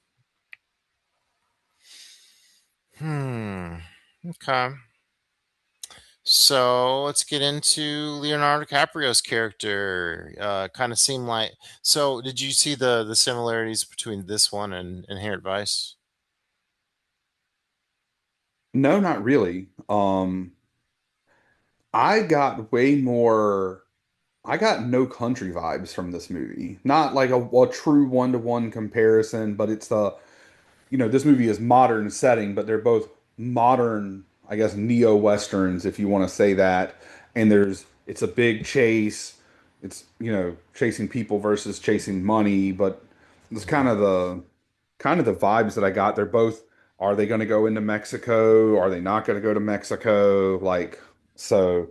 [SPEAKER 6] Okay. So let's get into Leonardo DiCaprio's character. Kind of seemed like. So, did you see the similarities between this one and Inherent Vice?
[SPEAKER 5] No, not really. I got way more. I got No Country vibes from this movie. Not like a true one-to-one comparison, but it's the this movie is modern setting, but they're both modern, I guess, neo-westerns, if you want to say that. And it's a big chase. It's, chasing people versus chasing money, but it's kind of the vibes that I got. They're both, are they going to go into Mexico? Are they not going to go to Mexico? Like, so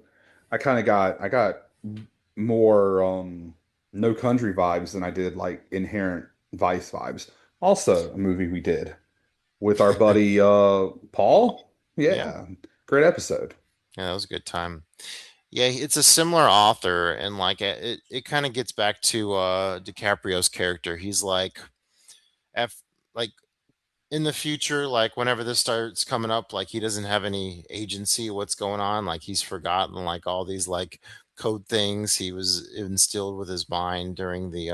[SPEAKER 5] I got more No Country vibes than I did like Inherent Vice vibes. Also, a movie we did with our buddy Paul.
[SPEAKER 6] Yeah,
[SPEAKER 5] Yeah, great episode.
[SPEAKER 6] yeah, that was a good time. Yeah, it's a similar author, and like it kind of gets back to DiCaprio's character. He's like, F, like in the future, like whenever this starts coming up, like he doesn't have any agency what's going on. Like he's forgotten like all these like code things he was instilled with his mind during the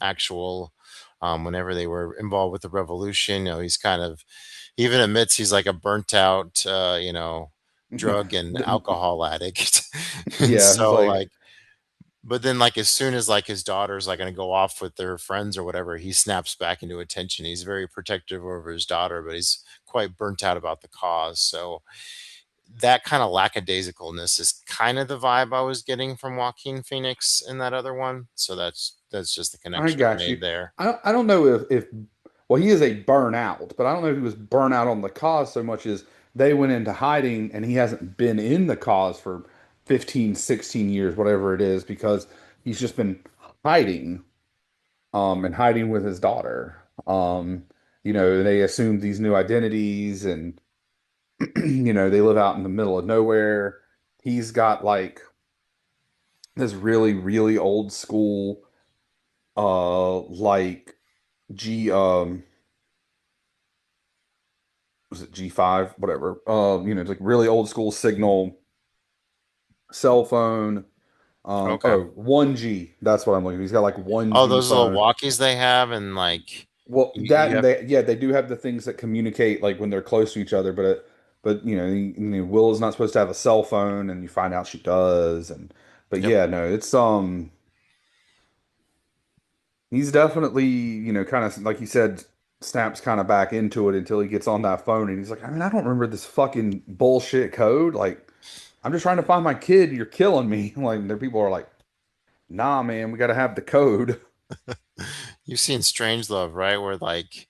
[SPEAKER 6] actual whenever they were involved with the revolution. He's kind of he even admits he's like a burnt out drug and alcohol addict. And
[SPEAKER 5] Yeah, he's
[SPEAKER 6] so
[SPEAKER 5] like,
[SPEAKER 6] like but then, like, as soon as like his daughter's like going to go off with their friends or whatever, he snaps back into attention. He's very protective over his daughter, but he's quite burnt out about the cause. So that kind of lackadaisicalness is kind of the vibe I was getting from Joaquin Phoenix in that other one. So that's just the
[SPEAKER 5] I
[SPEAKER 6] connection I
[SPEAKER 5] got you.
[SPEAKER 6] made there.
[SPEAKER 5] I don't know if well he is a burnout, but I don't know if he was burnout on the cause so much as they went into hiding and he hasn't been in the cause for 15, 16 years, whatever it is, because he's just been hiding, and hiding with his daughter. They assumed these new identities and they live out in the middle of nowhere. He's got like this really, really old school like G was it G5, whatever. It's like really old school signal cell phone.
[SPEAKER 6] Okay.
[SPEAKER 5] 1G. That's what I'm looking. He's got like
[SPEAKER 6] Oh,
[SPEAKER 5] 1G
[SPEAKER 6] those little
[SPEAKER 5] phone.
[SPEAKER 6] walkies they have, and like
[SPEAKER 5] Well, that
[SPEAKER 6] you
[SPEAKER 5] and
[SPEAKER 6] have.
[SPEAKER 5] they do have the things that communicate like when they're close to each other, but Will is not supposed to have a cell phone, and you find out she does, and but
[SPEAKER 6] Yep.
[SPEAKER 5] yeah, no, it's he's definitely kind of like you said, snaps kind of back into it until he gets on that phone, and he's like, I mean, I don't remember this fucking bullshit code. Like, I'm just trying to find my kid. You're killing me. Like, there people are like, nah, man, we got to have the code.
[SPEAKER 6] You've seen Strangelove, right? Where like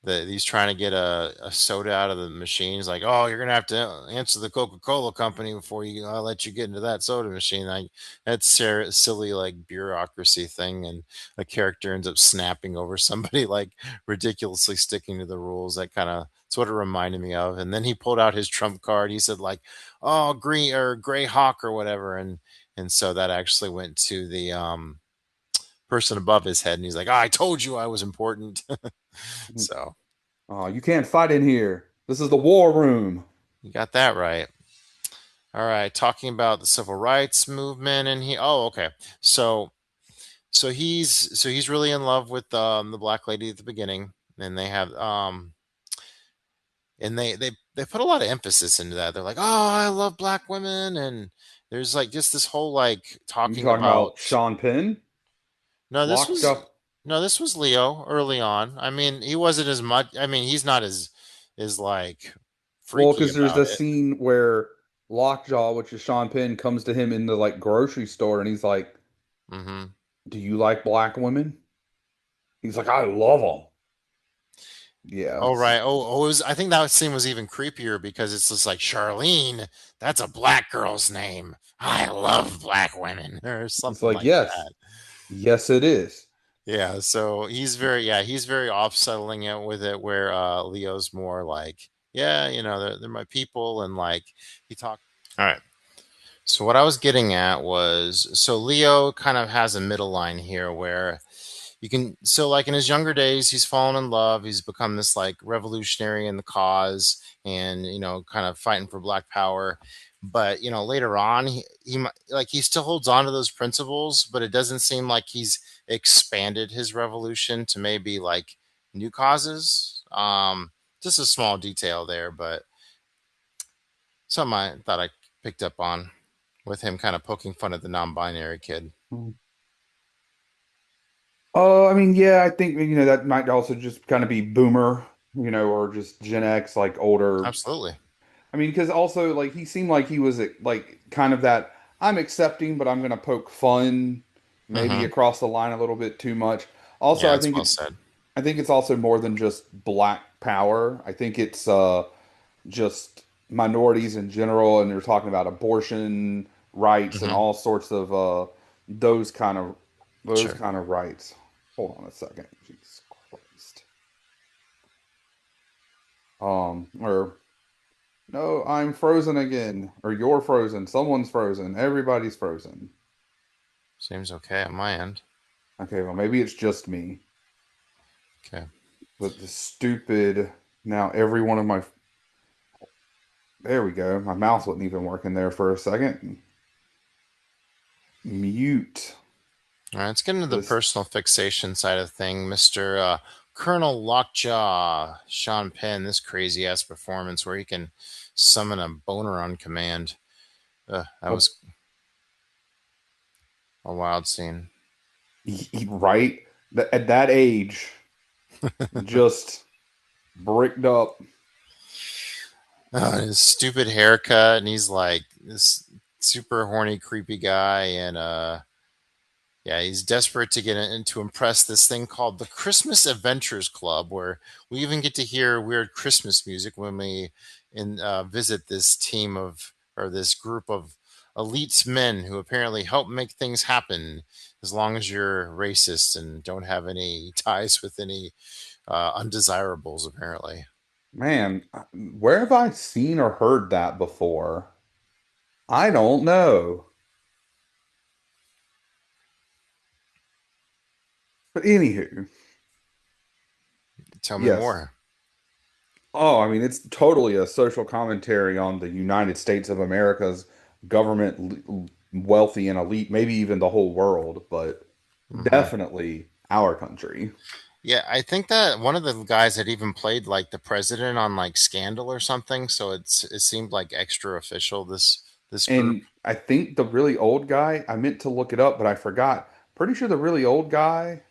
[SPEAKER 6] he's trying to get a soda out of the machine. He's like, "Oh, you're gonna have to answer the Coca-Cola company before I'll let you get into that soda machine." Like that's silly like bureaucracy thing, and a character ends up snapping over somebody like ridiculously sticking to the rules. That kind of it's what it reminded me of. And then he pulled out his trump card. He said like, "Oh, green or gray hawk or whatever," and so that actually went to the person above his head, and he's like, "Oh, I told you I was important." So
[SPEAKER 5] Oh, you can't fight in here. This is the war room.
[SPEAKER 6] you got that right. All right, talking about the civil rights movement, and okay. So he's really in love with the black lady at the beginning, and they have and they put a lot of emphasis into that. They're like, "Oh, I love black women," and there's like just this whole like
[SPEAKER 5] You
[SPEAKER 6] talking
[SPEAKER 5] talking
[SPEAKER 6] about.
[SPEAKER 5] about Sean Penn?
[SPEAKER 6] No, this was
[SPEAKER 5] Lockjaw?
[SPEAKER 6] no, this was Leo early on. I mean, he wasn't as much. I mean, he's not as like
[SPEAKER 5] Well,
[SPEAKER 6] freaky
[SPEAKER 5] because there's
[SPEAKER 6] about
[SPEAKER 5] the
[SPEAKER 6] it.
[SPEAKER 5] scene where Lockjaw, which is Sean Penn, comes to him in the like grocery store and he's like,
[SPEAKER 6] Hmm.
[SPEAKER 5] do you like black women? He's like, I love them. Yeah,
[SPEAKER 6] Oh right. Oh, I think that scene was even creepier because it's just like Charlene. That's a black girl's name. I love black women, or
[SPEAKER 5] it's
[SPEAKER 6] something
[SPEAKER 5] like,
[SPEAKER 6] like
[SPEAKER 5] yes,
[SPEAKER 6] that.
[SPEAKER 5] yes, it is.
[SPEAKER 6] Yeah. So he's very off-settling it with it, where Leo's more like, yeah, they're my people, and like he talked. All right. So what I was getting at was, so Leo kind of has a middle line here where like in his younger days, he's fallen in love. He's become this like revolutionary in the cause, and kind of fighting for black power. But later on, he still holds on to those principles, but it doesn't seem like he's expanded his revolution to maybe like new causes. Just a small detail there, but something I thought I picked up on with him kind of poking fun at the non-binary kid.
[SPEAKER 5] I mean, yeah, I think that might also just kind of be boomer, or just Gen X, like older.
[SPEAKER 6] Absolutely.
[SPEAKER 5] I mean, because also like he seemed like he was like kind of that I'm accepting, but I'm gonna poke fun, maybe
[SPEAKER 6] Hmm.
[SPEAKER 5] across the line a little bit too much. Also,
[SPEAKER 6] Yeah, it's well said.
[SPEAKER 5] I think it's also more than just black power. I think it's just minorities in general, and they're talking about abortion rights and
[SPEAKER 6] Hmm.
[SPEAKER 5] all sorts of those kind of those
[SPEAKER 6] Sure.
[SPEAKER 5] kind of rights. Hold on a second. Jesus Christ. Or no, I'm frozen again. Or you're frozen. Someone's frozen. Everybody's frozen.
[SPEAKER 6] Seems okay on my end.
[SPEAKER 5] Okay, well maybe it's just me.
[SPEAKER 6] Okay.
[SPEAKER 5] But the stupid now every one of my there we go. My mouse wasn't even working there for a second. Mute
[SPEAKER 6] All right, let's get into the
[SPEAKER 5] this.
[SPEAKER 6] personal fixation side of thing, Mister Colonel Lockjaw, Sean Penn. This crazy ass performance where he can summon a boner on command. That
[SPEAKER 5] Well,
[SPEAKER 6] was a wild scene.
[SPEAKER 5] right? At that age, just bricked up.
[SPEAKER 6] His stupid haircut, and he's like this super horny, creepy guy, and yeah, he's desperate to get in to impress this thing called the Christmas Adventures Club, where we even get to hear weird Christmas music when we visit this team of or this group of elite men who apparently help make things happen as long as you're racist and don't have any ties with any undesirables, apparently.
[SPEAKER 5] Man, where have I seen or heard that before? I don't know. But anywho,
[SPEAKER 6] Tell me
[SPEAKER 5] yes.
[SPEAKER 6] more.
[SPEAKER 5] Oh, I mean, it's totally a social commentary on the United States of America's government, wealthy and elite, maybe even the whole world, but
[SPEAKER 6] Hmm.
[SPEAKER 5] definitely our country.
[SPEAKER 6] Yeah, I think that one of the guys had even played like the president on like Scandal or something, so it seemed like extra official this group.
[SPEAKER 5] And I think the really old guy, I meant to look it up, but I forgot. Pretty sure the really old guy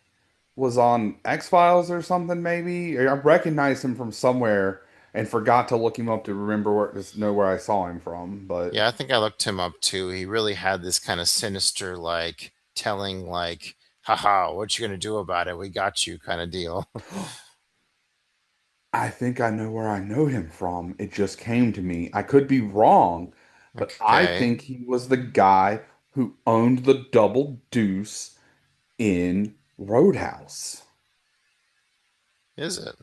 [SPEAKER 5] was on X-Files or something, maybe. I recognized him from somewhere and forgot to look him up to remember where to know where I saw him from. But
[SPEAKER 6] Yeah, I think I looked him up too. He really had this kind of sinister like telling like, haha, what you gonna do about it? We got you kind of deal.
[SPEAKER 5] I think I know where I know him from. It just came to me. I could be wrong, but I
[SPEAKER 6] Okay.
[SPEAKER 5] think he was the guy who owned the Double Deuce in Roadhouse.
[SPEAKER 6] Is it?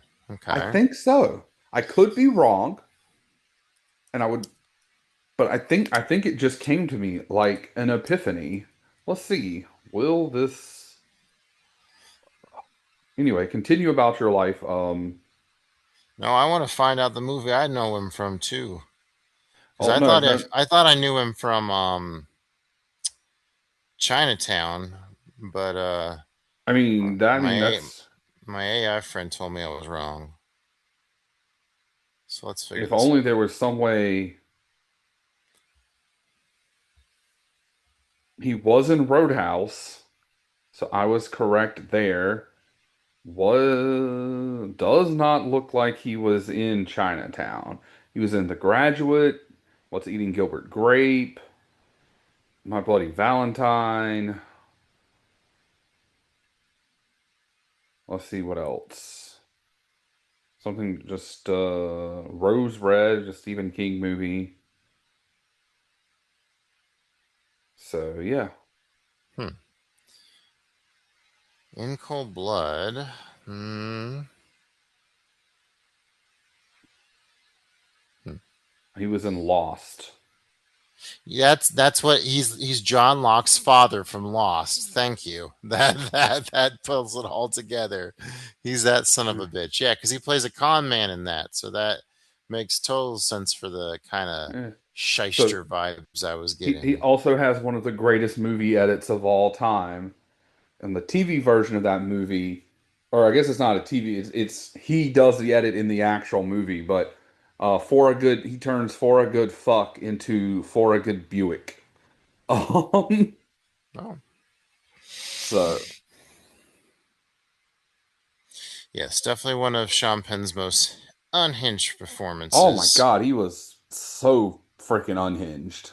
[SPEAKER 5] I
[SPEAKER 6] Okay.
[SPEAKER 5] think so. I could be wrong, and I would, but I think it just came to me like an epiphany. Let's see. Will this anyway, continue about your life.
[SPEAKER 6] No, I want to find out the movie I know him from too. Because
[SPEAKER 5] Oh no, no.
[SPEAKER 6] I thought I knew him from Chinatown, but
[SPEAKER 5] I mean
[SPEAKER 6] my
[SPEAKER 5] that's
[SPEAKER 6] my AI friend told me I was wrong. So let's figure
[SPEAKER 5] if
[SPEAKER 6] this
[SPEAKER 5] only
[SPEAKER 6] out.
[SPEAKER 5] there was some way he was in Roadhouse, so I was correct there. Was does not look like he was in Chinatown. He was in The Graduate, What's Eating Gilbert Grape, My Bloody Valentine. Let's see what else. Something just Rose Red, a Stephen King movie. So yeah.
[SPEAKER 6] Hmm. In Cold Blood. Hmm. Hmm.
[SPEAKER 5] He was in Lost.
[SPEAKER 6] Yeah, that's what he's John Locke's father from Lost. Thank you. That pulls it all together. He's that son of a bitch. Yeah, because he plays a con man in that, so that makes total sense for the kind of
[SPEAKER 5] Eh. So
[SPEAKER 6] shyster vibes I was
[SPEAKER 5] he
[SPEAKER 6] getting.
[SPEAKER 5] also has one of the greatest movie edits of all time. And the TV version of that movie, or I guess it's not a TV, it's he does the edit in the actual movie, but for a good he turns for a good fuck into for a good Buick. Um,
[SPEAKER 6] Oh,
[SPEAKER 5] so
[SPEAKER 6] yes, definitely one of Sean Penn's most unhinged
[SPEAKER 5] oh my
[SPEAKER 6] performances.
[SPEAKER 5] God, he was so freaking unhinged.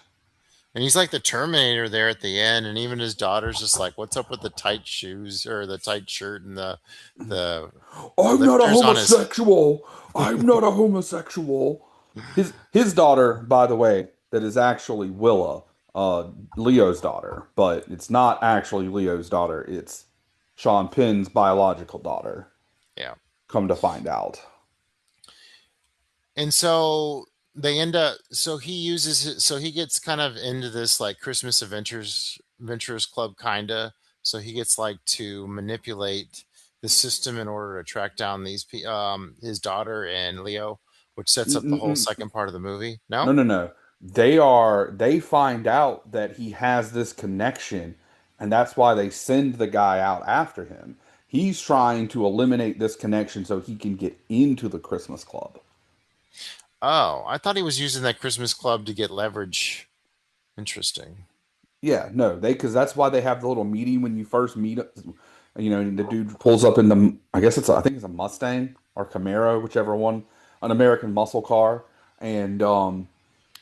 [SPEAKER 6] And he's like the Terminator there at the end, and even his daughter's just like, "What's up with the tight shoes or the tight shirt and the
[SPEAKER 5] I'm not a
[SPEAKER 6] lifters on his?"
[SPEAKER 5] homosexual. I'm not a homosexual. His daughter, by the way, that is actually Willa, Leo's daughter, but it's not actually Leo's daughter. It's Sean Penn's biological daughter.
[SPEAKER 6] Yeah.
[SPEAKER 5] Come to find out.
[SPEAKER 6] And so they end up. So he uses. So he gets kind of into this like Christmas Adventurers Club kinda. So he gets like to manipulate the system in order to track down his daughter and Leo, which sets up the whole
[SPEAKER 5] Mm-mm-mm.
[SPEAKER 6] second part of the movie.
[SPEAKER 5] No,
[SPEAKER 6] No.
[SPEAKER 5] no, no. They find out that he has this connection, and that's why they send the guy out after him. He's trying to eliminate this connection so he can get into the Christmas club.
[SPEAKER 6] Oh, I thought he was using that Christmas club to get leverage. Interesting.
[SPEAKER 5] Yeah, no, they because that's why they have the little meeting when you first meet. You know, and the dude pulls up in I think it's a Mustang or Camaro, whichever one, an American muscle car, and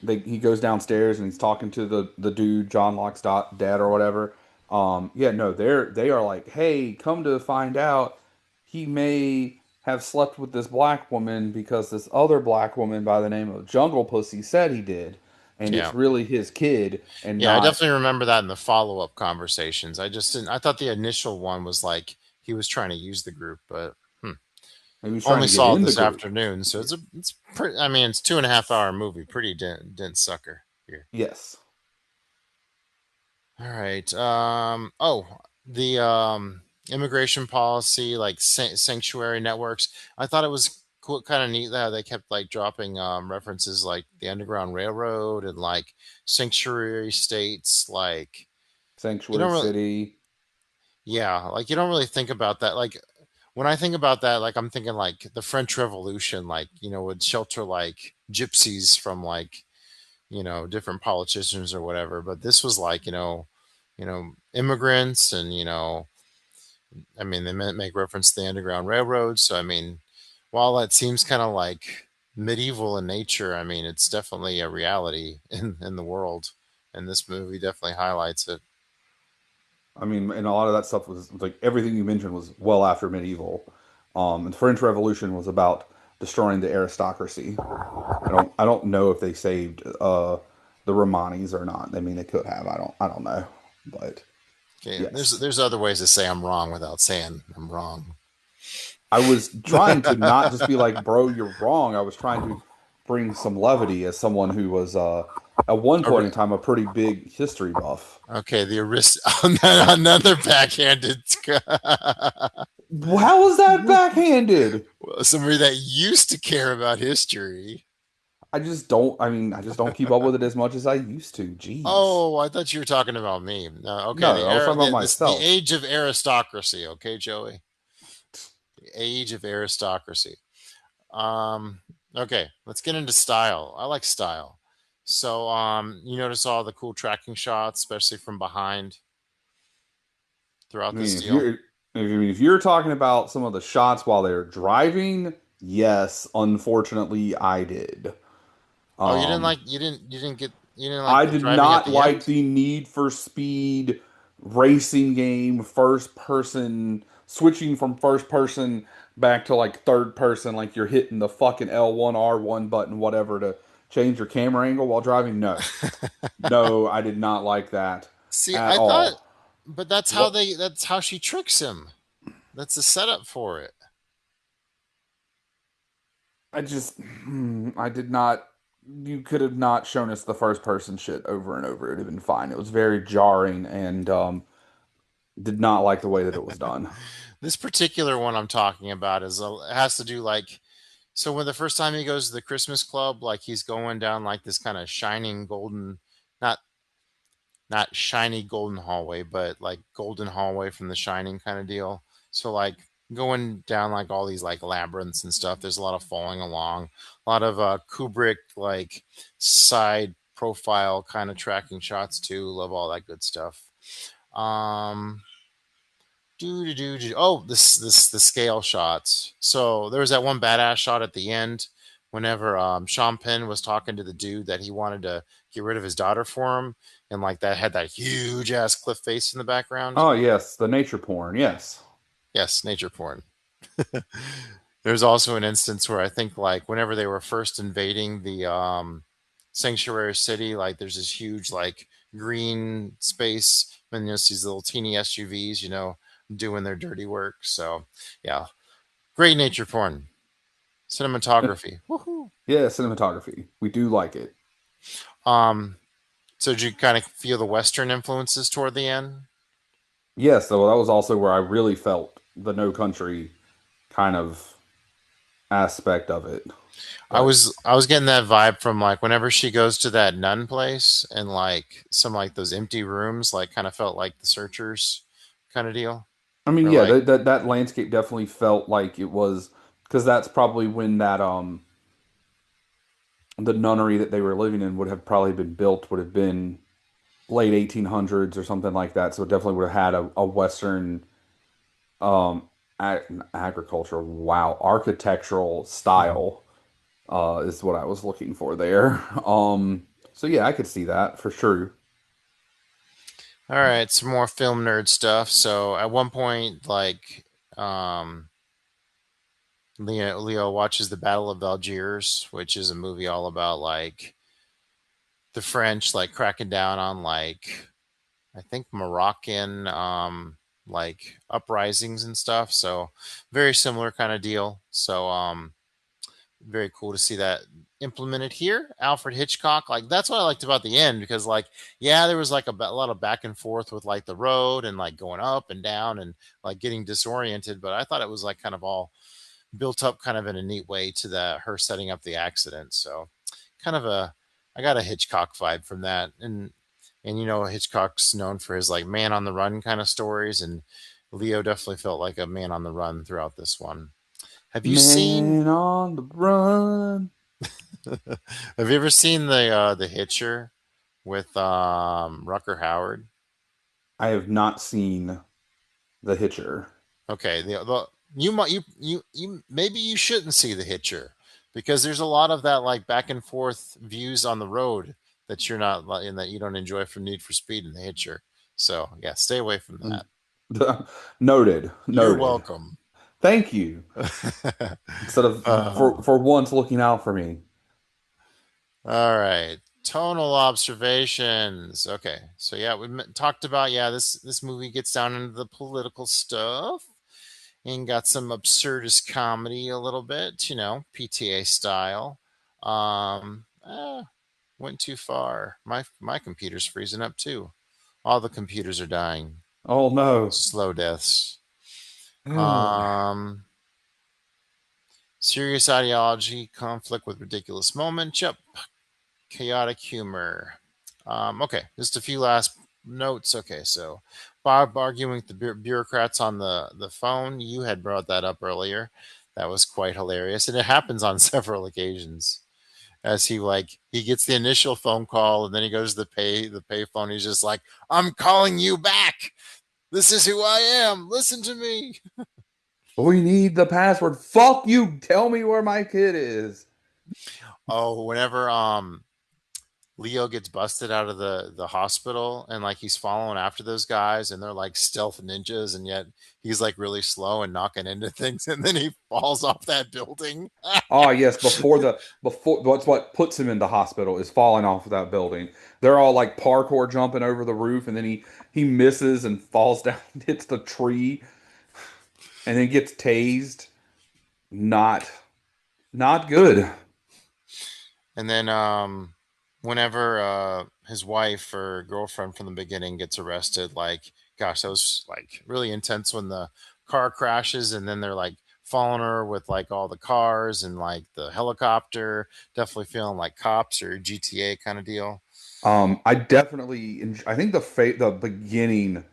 [SPEAKER 5] he goes downstairs and he's talking to the dude, John Locke's dad or whatever. Yeah, no, they are like, hey, come to find out, he may have slept with this black woman because this other black woman by the name of Jungle Pussy said he did, and
[SPEAKER 6] Yeah.
[SPEAKER 5] it's really his kid and
[SPEAKER 6] Yeah, I
[SPEAKER 5] not.
[SPEAKER 6] definitely remember that in the follow-up conversations. I just didn't I thought the initial one was like he was trying to use the group, but
[SPEAKER 5] He was trying
[SPEAKER 6] only
[SPEAKER 5] to get
[SPEAKER 6] saw it
[SPEAKER 5] in the
[SPEAKER 6] this
[SPEAKER 5] group.
[SPEAKER 6] afternoon. So it's pretty, I mean, it's 2.5 hour movie, pretty dense sucker here.
[SPEAKER 5] Yes.
[SPEAKER 6] All right. The immigration policy, like sanctuary networks. I thought it was cool, kind of neat that they kept like dropping references like the Underground Railroad and like sanctuary states. Like you
[SPEAKER 5] Sanctuary
[SPEAKER 6] don't really,
[SPEAKER 5] City.
[SPEAKER 6] yeah, like you don't really think about that. Like when I think about that, like I'm thinking like the French Revolution, like would shelter like gypsies from like different politicians or whatever. But this was like, immigrants and, I mean, they make reference to the Underground Railroad. So, I mean, while that seems kind of like medieval in nature, I mean, it's definitely a reality in the world. And this movie definitely highlights it.
[SPEAKER 5] I mean, and a lot of that stuff was like everything you mentioned was well after medieval. And the French Revolution was about destroying the aristocracy. I don't know if they saved the Romanis or not. I mean, they could have. I don't know. But
[SPEAKER 6] Okay. There's,
[SPEAKER 5] yes.
[SPEAKER 6] there's other ways to say I'm wrong without saying I'm wrong.
[SPEAKER 5] I was trying to not just be like, bro, you're wrong. I was trying to bring some levity as someone who was at one point in time a pretty big history buff.
[SPEAKER 6] Okay. Another backhanded.
[SPEAKER 5] How was that backhanded?
[SPEAKER 6] Somebody that used to care about history.
[SPEAKER 5] I just don't keep up with it as much as I used to. Jeez.
[SPEAKER 6] Oh, I thought you were talking about me. No, okay.
[SPEAKER 5] No, I was talking about
[SPEAKER 6] The
[SPEAKER 5] myself.
[SPEAKER 6] age of aristocracy. Okay, Joey. The age of aristocracy. Um, okay, let's get into style. I like style. So, you notice all the cool tracking shots, especially from behind
[SPEAKER 5] I
[SPEAKER 6] throughout
[SPEAKER 5] mean,
[SPEAKER 6] this deal.
[SPEAKER 5] if you're talking about some of the shots while they're driving, yes, unfortunately, I did.
[SPEAKER 6] Oh, you didn't
[SPEAKER 5] Um,
[SPEAKER 6] like you didn't like
[SPEAKER 5] I
[SPEAKER 6] the
[SPEAKER 5] did
[SPEAKER 6] driving at
[SPEAKER 5] not
[SPEAKER 6] the end.
[SPEAKER 5] like the Need for Speed racing game, first person, switching from first person back to like third person, like you're hitting the fucking L1, R1 button, whatever, to change your camera angle while driving. No, no, I did not like that
[SPEAKER 6] See,
[SPEAKER 5] at
[SPEAKER 6] I thought,
[SPEAKER 5] all.
[SPEAKER 6] but
[SPEAKER 5] What
[SPEAKER 6] that's how she tricks him. That's the setup for it.
[SPEAKER 5] I did not. You could have not shown us the first person shit over and over. It'd have been fine. It was very jarring and did not like the way that it was done.
[SPEAKER 6] This particular one I'm talking about has to do like so when the first time he goes to the Christmas club, like he's going down like this kind of shining golden, not not shiny golden hallway, but like golden hallway from The Shining kind of deal. So like going down like all these like labyrinths and stuff. There's a lot of falling along, a lot of Kubrick like side profile kind of tracking shots too. Love all that good stuff. Um, Oh, this the scale shots. So there was that one badass shot at the end, whenever Sean Penn was talking to the dude that he wanted to get rid of his daughter for him, and like that had that huge ass cliff face in the background.
[SPEAKER 5] Oh yes, the nature porn. Yes.
[SPEAKER 6] Yes, nature porn. There's also an instance where I think like whenever they were first invading the sanctuary city, like there's this huge like green space and there's these little teeny SUVs, doing their dirty work. So yeah, great nature porn. Cinematography. Woohoo.
[SPEAKER 5] Yeah, cinematography. We do like it.
[SPEAKER 6] Um, so did you kind of feel the Western influences toward the end?
[SPEAKER 5] Yes, though that was also where I really felt the no country kind of aspect of it. But
[SPEAKER 6] I was getting that vibe from like whenever she goes to that nun place and like some like those empty rooms, like kind of felt like the Searchers kind of deal.
[SPEAKER 5] I mean,
[SPEAKER 6] Or
[SPEAKER 5] yeah,
[SPEAKER 6] like
[SPEAKER 5] that landscape definitely felt like it was because that's probably when that the nunnery that they were living in would have probably been built would have been late 1800s or something like that. So it definitely would have had a Western um agricultural, wow, architectural style is what I was looking for there. So yeah, I could see that for sure.
[SPEAKER 6] All right, some more film nerd stuff. So at one point, like, um, Leo watches the Battle of Algiers, which is a movie all about like the French like cracking down on like I think Moroccan like uprisings and stuff. So very similar kind of deal. So very cool to see that implemented here. Alfred Hitchcock, like that's what I liked about the end because like yeah, there was like a lot of back and forth with like the road and like going up and down and like getting disoriented, but I thought it was like kind of all built up kind of in a neat way to the her setting up the accident. So kind of a I got a Hitchcock vibe from that. And you know Hitchcock's known for his like man on the run kind of stories and Leo definitely felt like a man on the run throughout this one. Have you seen
[SPEAKER 5] Man on the run.
[SPEAKER 6] have you ever seen the Hitcher with Rucker Howard?
[SPEAKER 5] I have not seen The Hitcher.
[SPEAKER 6] Okay, the you might you maybe you shouldn't see the Hitcher because there's a lot of that like back and forth views on the road that you're not and that you don't enjoy from Need for Speed in the Hitcher. So yeah, stay away from
[SPEAKER 5] Mm.
[SPEAKER 6] that.
[SPEAKER 5] Noted,
[SPEAKER 6] You're
[SPEAKER 5] noted.
[SPEAKER 6] welcome.
[SPEAKER 5] Thank you. Instead of
[SPEAKER 6] uh,
[SPEAKER 5] for once looking out for me.
[SPEAKER 6] all right, tonal observations. Okay, so yeah, talked about yeah this movie gets down into the political stuff and got some absurdist comedy a little bit, you know, PTA style. Um, eh, went too far. My computer's freezing up too. All the computers are dying.
[SPEAKER 5] Oh no.
[SPEAKER 6] Slow deaths.
[SPEAKER 5] Ugh.
[SPEAKER 6] Um, serious ideology, conflict with ridiculous moments. Yep. Chaotic humor. Okay, just a few last notes. Okay, so Bob arguing with the bureaucrats on the phone. You had brought that up earlier. That was quite hilarious, and it happens on several occasions. As he like he gets the initial phone call, and then he goes to the pay phone. He's just like, "I'm calling you back. This is who I am. Listen to me."
[SPEAKER 5] We need the password. Fuck you. Tell me where my kid is.
[SPEAKER 6] Oh, whenever Leo gets busted out of the hospital and like he's following after those guys and they're like stealth ninjas and yet he's like really slow and knocking into things and then he falls off that building.
[SPEAKER 5] Oh yes, before what's what puts him in the hospital is falling off of that building. They're all like parkour jumping over the roof, and then he misses and falls down, hits the tree, and then gets tased. Not not good.
[SPEAKER 6] And then whenever his wife or girlfriend from the beginning gets arrested, like gosh, that was like really intense when the car crashes and then they're like following her with like all the cars and like the helicopter, definitely feeling like cops or GTA kind of deal.
[SPEAKER 5] I definitely I think the beginning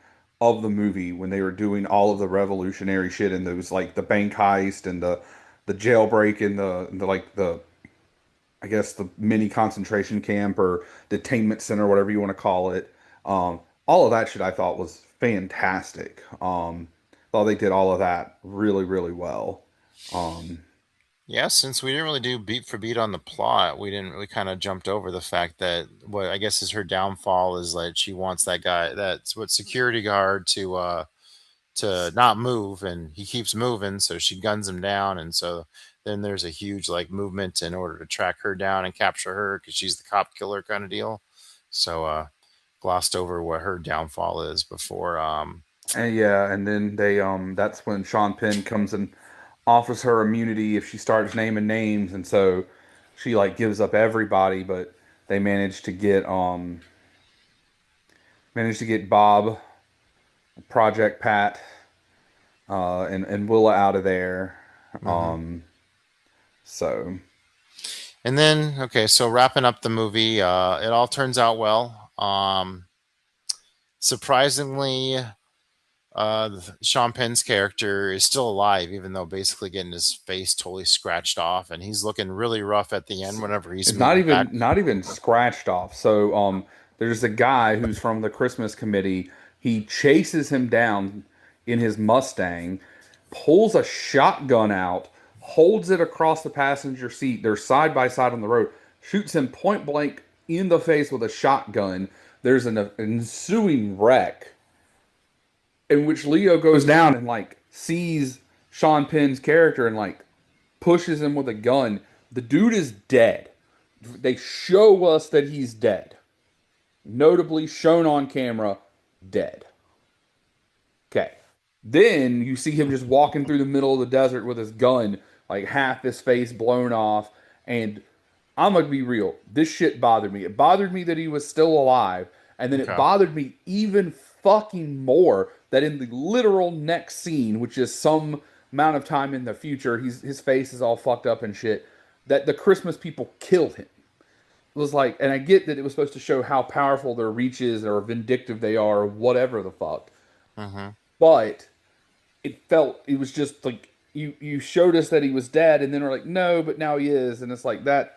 [SPEAKER 5] of the movie when they were doing all of the revolutionary shit and those like the bank heist and the jailbreak and the like the I guess the mini concentration camp or detainment center, whatever you want to call it. All of that shit I thought was fantastic. Thought they did all of that really, really well. Um,
[SPEAKER 6] Yeah, since we didn't really do beat for beat on the plot, we kind of jumped over the fact that what I guess is her downfall is like she wants that guy that's what security guard to not move and he keeps moving, so she guns him down and so then there's a huge like movement in order to track her down and capture her because she's the cop killer kind of deal. So glossed over what her downfall is before
[SPEAKER 5] and yeah, and then they that's when Sean Penn comes and offers her immunity if she starts naming names, and so she like gives up everybody, but they managed to get Bob, Project Pat, and Willa out of there.
[SPEAKER 6] mhm.
[SPEAKER 5] Um, so
[SPEAKER 6] And then okay, so wrapping up the movie, it all turns out well. Surprisingly, Sean Penn's character is still alive, even though basically getting his face totally scratched off, and he's looking really rough at the end whenever he's
[SPEAKER 5] it's not
[SPEAKER 6] moving back.
[SPEAKER 5] even scratched off. So there's a guy who's from the Christmas committee. He chases him down in his Mustang, pulls a shotgun out, holds it across the passenger seat. They're side by side on the road, shoots him point blank in the face with a shotgun. There's an ensuing wreck in which Leo goes down and like sees Sean Penn's character and like pushes him with a gun. The dude is dead. They show us that he's dead. Notably shown on camera, dead. Okay. Then you see him just walking through the middle of the desert with his gun, like half his face blown off. And I'm gonna be real. This shit bothered me. It bothered me that he was still alive, and then it
[SPEAKER 6] Okay.
[SPEAKER 5] bothered me even fucking more that in the literal next scene, which is some amount of time in the future, his face is all fucked up and shit. That the Christmas people killed him. It was like, and I get that it was supposed to show how powerful their reach is or vindictive they are or whatever the fuck,
[SPEAKER 6] Mm-hmm.
[SPEAKER 5] but it was just like you showed us that he was dead, and then we're like, no, but now he is, and it's like that.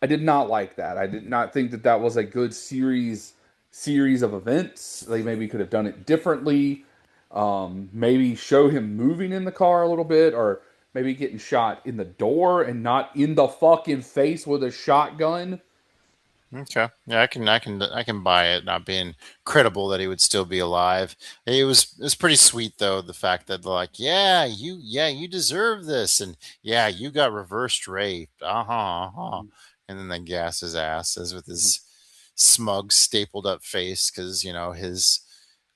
[SPEAKER 5] I did not like that. I did not think that that was a good series of events. They maybe could have done it differently. Maybe show him moving in the car a little bit, or maybe getting shot in the door and not in the fucking face with a shotgun.
[SPEAKER 6] Okay. Yeah, I can buy it not being credible that he would still be alive. It was pretty sweet though, the fact that they're like, yeah, you deserve this, and yeah, you got reversed raped. Uh-huh, uh-huh. And then they gas his ass as with his smug stapled up face because his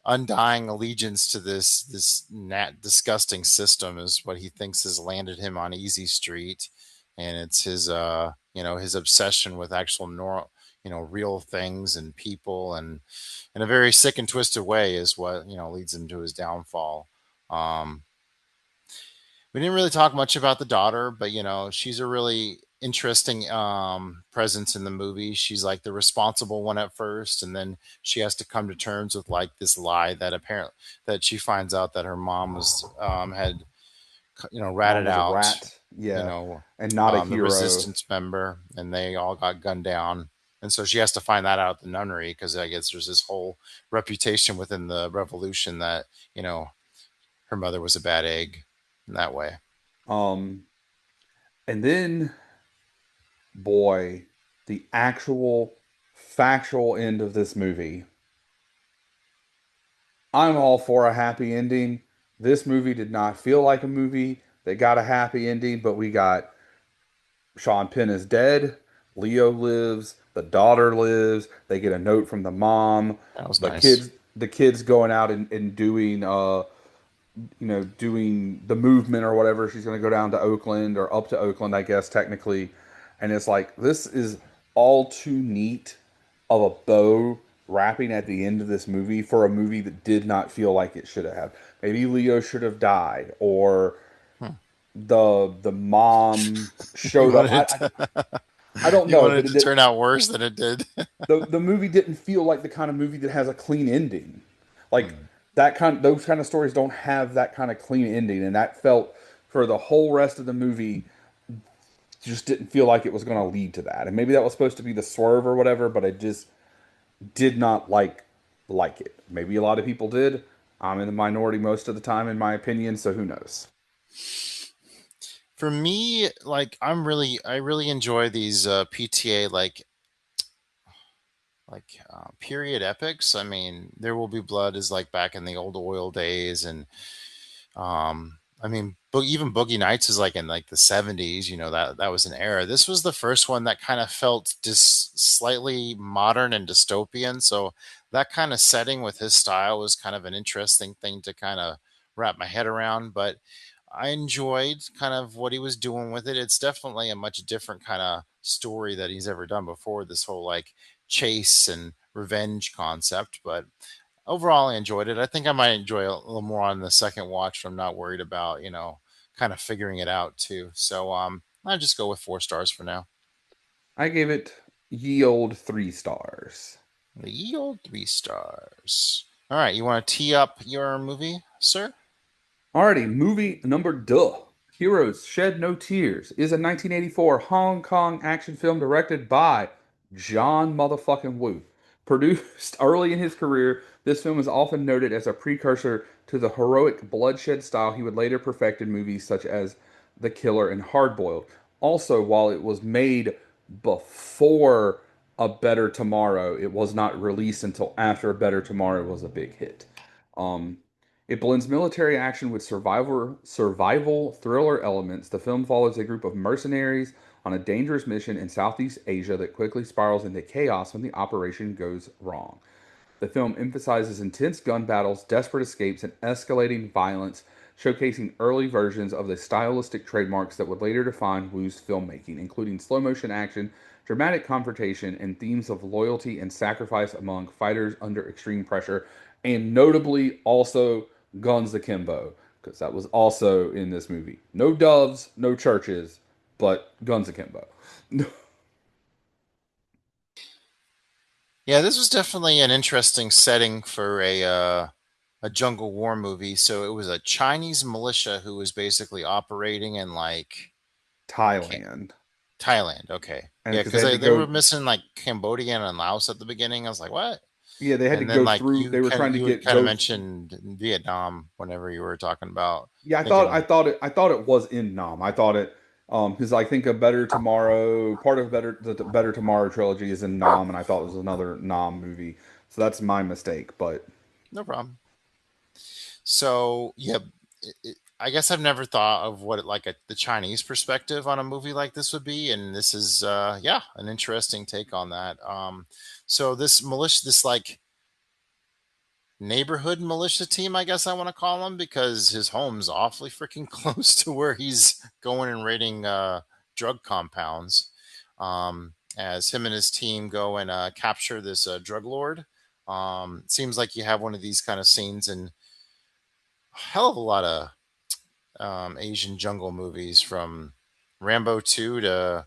[SPEAKER 6] undying allegiance to this disgusting system is what he thinks has landed him on easy street, and it's his obsession with actual real things and people, and in a very sick and twisted way is what leads him to his downfall. um we didn't really talk much about the daughter, but she's a really interesting presence in the movie. She's like the responsible one at first, and then she has to come to terms with like this lie that apparently that she finds out that her mom was had
[SPEAKER 5] Mom
[SPEAKER 6] ratted
[SPEAKER 5] was a
[SPEAKER 6] out
[SPEAKER 5] rat, yeah,
[SPEAKER 6] you
[SPEAKER 5] and not a
[SPEAKER 6] the
[SPEAKER 5] hero.
[SPEAKER 6] resistance member, and they all got gunned down. And so she has to find that out at the nunnery because I guess there's this whole reputation within the revolution that you know her mother was a bad egg in that way.
[SPEAKER 5] Um, and then, boy, the actual factual end of this movie. I'm all for a happy ending. This movie did not feel like a movie that got a happy ending, but we got Sean Penn is dead, Leo lives, the daughter lives, they get a note from the mom,
[SPEAKER 6] That was
[SPEAKER 5] the
[SPEAKER 6] nice.
[SPEAKER 5] kids going out and doing doing the movement or whatever. She's going to go down to Oakland or up to Oakland, I guess, technically. And it's like, this is all too neat of a bow wrapping at the end of this movie for a movie that did not feel like it should have. Maybe Leo should have died, or
[SPEAKER 6] Hmm.
[SPEAKER 5] the mom
[SPEAKER 6] You
[SPEAKER 5] showed up.
[SPEAKER 6] wanted to,
[SPEAKER 5] I don't
[SPEAKER 6] you
[SPEAKER 5] know,
[SPEAKER 6] wanted
[SPEAKER 5] but
[SPEAKER 6] to turn out worse than it did.
[SPEAKER 5] the movie didn't feel like the kind of movie that has a clean ending. Like
[SPEAKER 6] Hmm.
[SPEAKER 5] those kind of stories don't have that kind of clean ending, and that felt for the whole rest of the movie just didn't feel like it was going to lead to that. And maybe that was supposed to be the swerve or whatever, but I just did not like it. Maybe a lot of people did. I'm in the minority most of the time, in my opinion, so who knows?
[SPEAKER 6] For me, like I really enjoy these PTA period epics. I mean, There Will Be Blood is like back in the old oil days, and I mean, even Boogie Nights is like in like the 70s. That was an era. This was the first one that kind of felt just slightly modern and dystopian. So that kind of setting with his style was kind of an interesting thing to kind of wrap my head around. But I enjoyed kind of what he was doing with it. It's definitely a much different kind of story that he's ever done before. This whole like chase and revenge concept, but overall, I enjoyed it. I think I might enjoy it a little more on the second watch. I'm not worried about, kind of figuring it out too. So I'll just go with 4 stars for now.
[SPEAKER 5] I gave it ye old 3 stars.
[SPEAKER 6] The ye old 3 stars. All right, you want to tee up your movie, sir?
[SPEAKER 5] Alrighty, movie number duh. Heroes Shed No Tears is a 1984 Hong Kong action film directed by John motherfucking Woo. Produced early in his career, this film is often noted as a precursor to the heroic bloodshed style he would later perfect in movies such as The Killer, and Hard Boiled. Also, while it was made before A Better Tomorrow, it was not released until after A Better Tomorrow was a big hit. Um, it blends military action with survival thriller elements. The film follows a group of mercenaries on a dangerous mission in Southeast Asia that quickly spirals into chaos when the operation goes wrong. The film emphasizes intense gun battles, desperate escapes, and escalating violence, showcasing early versions of the stylistic trademarks that would later define Wu's filmmaking, including slow motion action, dramatic confrontation, and themes of loyalty and sacrifice among fighters under extreme pressure, and notably also Guns Akimbo, because that was also in this movie. No doves, no churches, but Guns Akimbo.
[SPEAKER 6] Yeah, this was definitely an interesting setting for a jungle war movie. So it was a Chinese militia who was basically operating in like Ca-
[SPEAKER 5] Thailand.
[SPEAKER 6] Thailand. Okay,
[SPEAKER 5] And
[SPEAKER 6] yeah,
[SPEAKER 5] because they
[SPEAKER 6] because
[SPEAKER 5] had to
[SPEAKER 6] they were
[SPEAKER 5] go,
[SPEAKER 6] missing like Cambodia and Laos at the beginning. I was like, what?
[SPEAKER 5] yeah, they had to
[SPEAKER 6] And then
[SPEAKER 5] go
[SPEAKER 6] like
[SPEAKER 5] through, they were trying to
[SPEAKER 6] you had
[SPEAKER 5] get,
[SPEAKER 6] kind of
[SPEAKER 5] go
[SPEAKER 6] mentioned Vietnam whenever you were talking about
[SPEAKER 5] Yeah,
[SPEAKER 6] thinking.
[SPEAKER 5] I thought it was in Nam. I thought it because I think a Better Tomorrow, part of the Better Tomorrow trilogy is in Nam, and I thought it was another Nam movie. So that's my mistake. But
[SPEAKER 6] No problem. So yeah, I guess I've never thought of what like the Chinese perspective on a movie like this would be, and this is yeah, an interesting take on that. So this militia, this like neighborhood militia team, I guess I want to call him, because his home's awfully freaking close to where he's going and raiding drug compounds. As him and his team go and capture this drug lord. It seems like you have one of these kind of scenes in a hell of a lot of Asian jungle movies, from Rambo 2 to,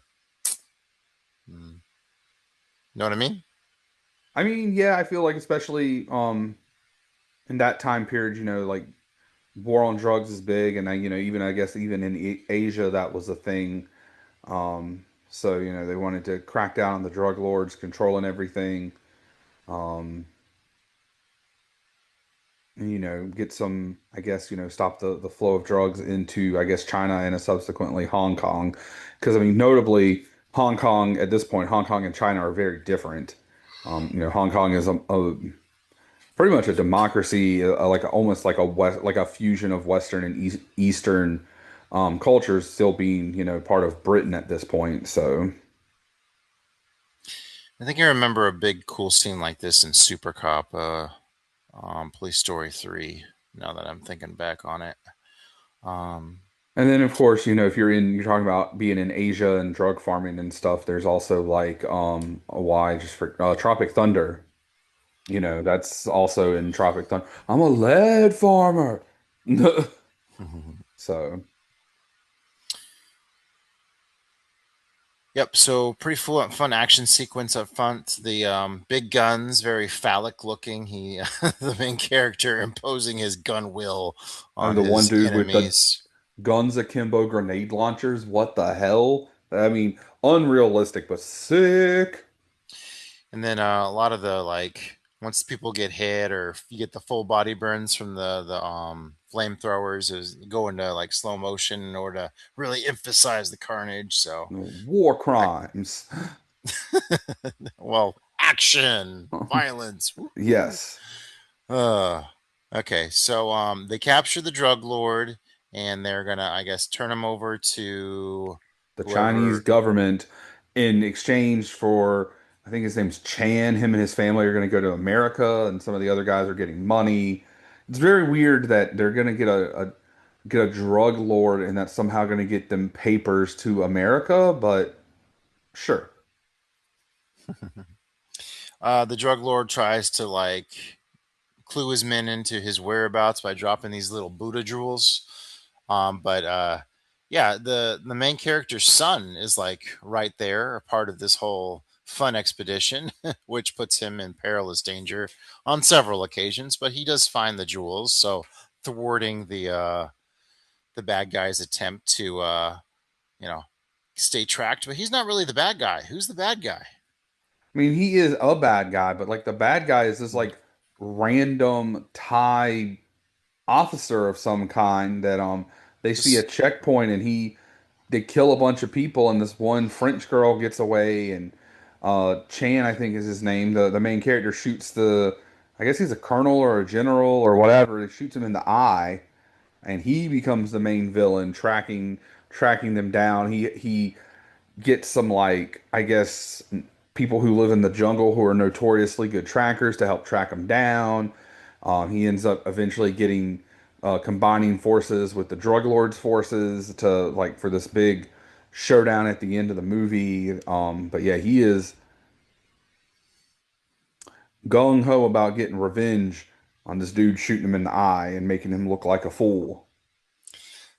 [SPEAKER 6] know what I mean?
[SPEAKER 5] I mean, yeah, I feel like especially in that time period, like war on drugs is big, and even I guess even in Asia that was a thing. So they wanted to crack down on the drug lords controlling everything. Um, and, get some, I guess, stop the flow of drugs into, I guess, China and subsequently Hong Kong. Because, I mean, notably, Hong Kong, at this point, Hong Kong and China are very different. Hong Kong is pretty much a democracy, like almost like a like a fusion of Western and Eastern cultures, still being, part of Britain at this point. So,
[SPEAKER 6] I think I remember a big cool scene like this in Super Cop, Police Story 3, now that I'm thinking back on it. Um,
[SPEAKER 5] and then of course, if you're talking about being in Asia and drug farming and stuff, there's also like why just for Tropic Thunder. That's also in Tropic Thunder. I'm a lead farmer. So,
[SPEAKER 6] yep, so pretty full fun action sequence up front. The big guns, very phallic looking. He, the main character, imposing his gun will on
[SPEAKER 5] the one
[SPEAKER 6] his
[SPEAKER 5] dude with the
[SPEAKER 6] enemies.
[SPEAKER 5] guns akimbo grenade launchers. What the hell? I mean, unrealistic, but sick.
[SPEAKER 6] And then a lot of the like once people get hit or you get the full body burns from the flamethrowers, is go into like slow motion in order to really emphasize the carnage. So
[SPEAKER 5] War crimes.
[SPEAKER 6] well, action, violence. Woo-hoo.
[SPEAKER 5] Yes.
[SPEAKER 6] Uh, okay, so they capture the drug lord and they're gonna, I guess, turn him over to
[SPEAKER 5] The Chinese
[SPEAKER 6] whoever.
[SPEAKER 5] government, in exchange for, I think his name's Chan, him and his family are going to go to America, and some of the other guys are getting money. It's very weird that they're going to get a drug lord and that's somehow going to get them papers to America, but sure.
[SPEAKER 6] The drug lord tries to like clue his men into his whereabouts by dropping these little Buddha jewels. But yeah, the main character's son is like right there, a part of this whole fun expedition, which puts him in perilous danger on several occasions. But he does find the jewels, so thwarting the bad guy's attempt to you know stay tracked. But he's not really the bad guy. Who's the bad guy?
[SPEAKER 5] I mean, he is a bad guy, but like the bad guy is this like random Thai officer of some kind that they see a
[SPEAKER 6] Just
[SPEAKER 5] checkpoint and he they kill a bunch of people, and this one French girl gets away, and Chan, I think is his name. The main character shoots the, I guess he's a colonel or a general or whatever. He shoots him in the eye, and he becomes the main villain, tracking them down. He gets some, like, I guess, people who live in the jungle who are notoriously good trackers to help track him down. He ends up eventually getting combining forces with the drug lords' forces to, like, for this big showdown at the end of the movie. But yeah, he is gung ho about getting revenge on this dude shooting him in the eye and making him look like a fool.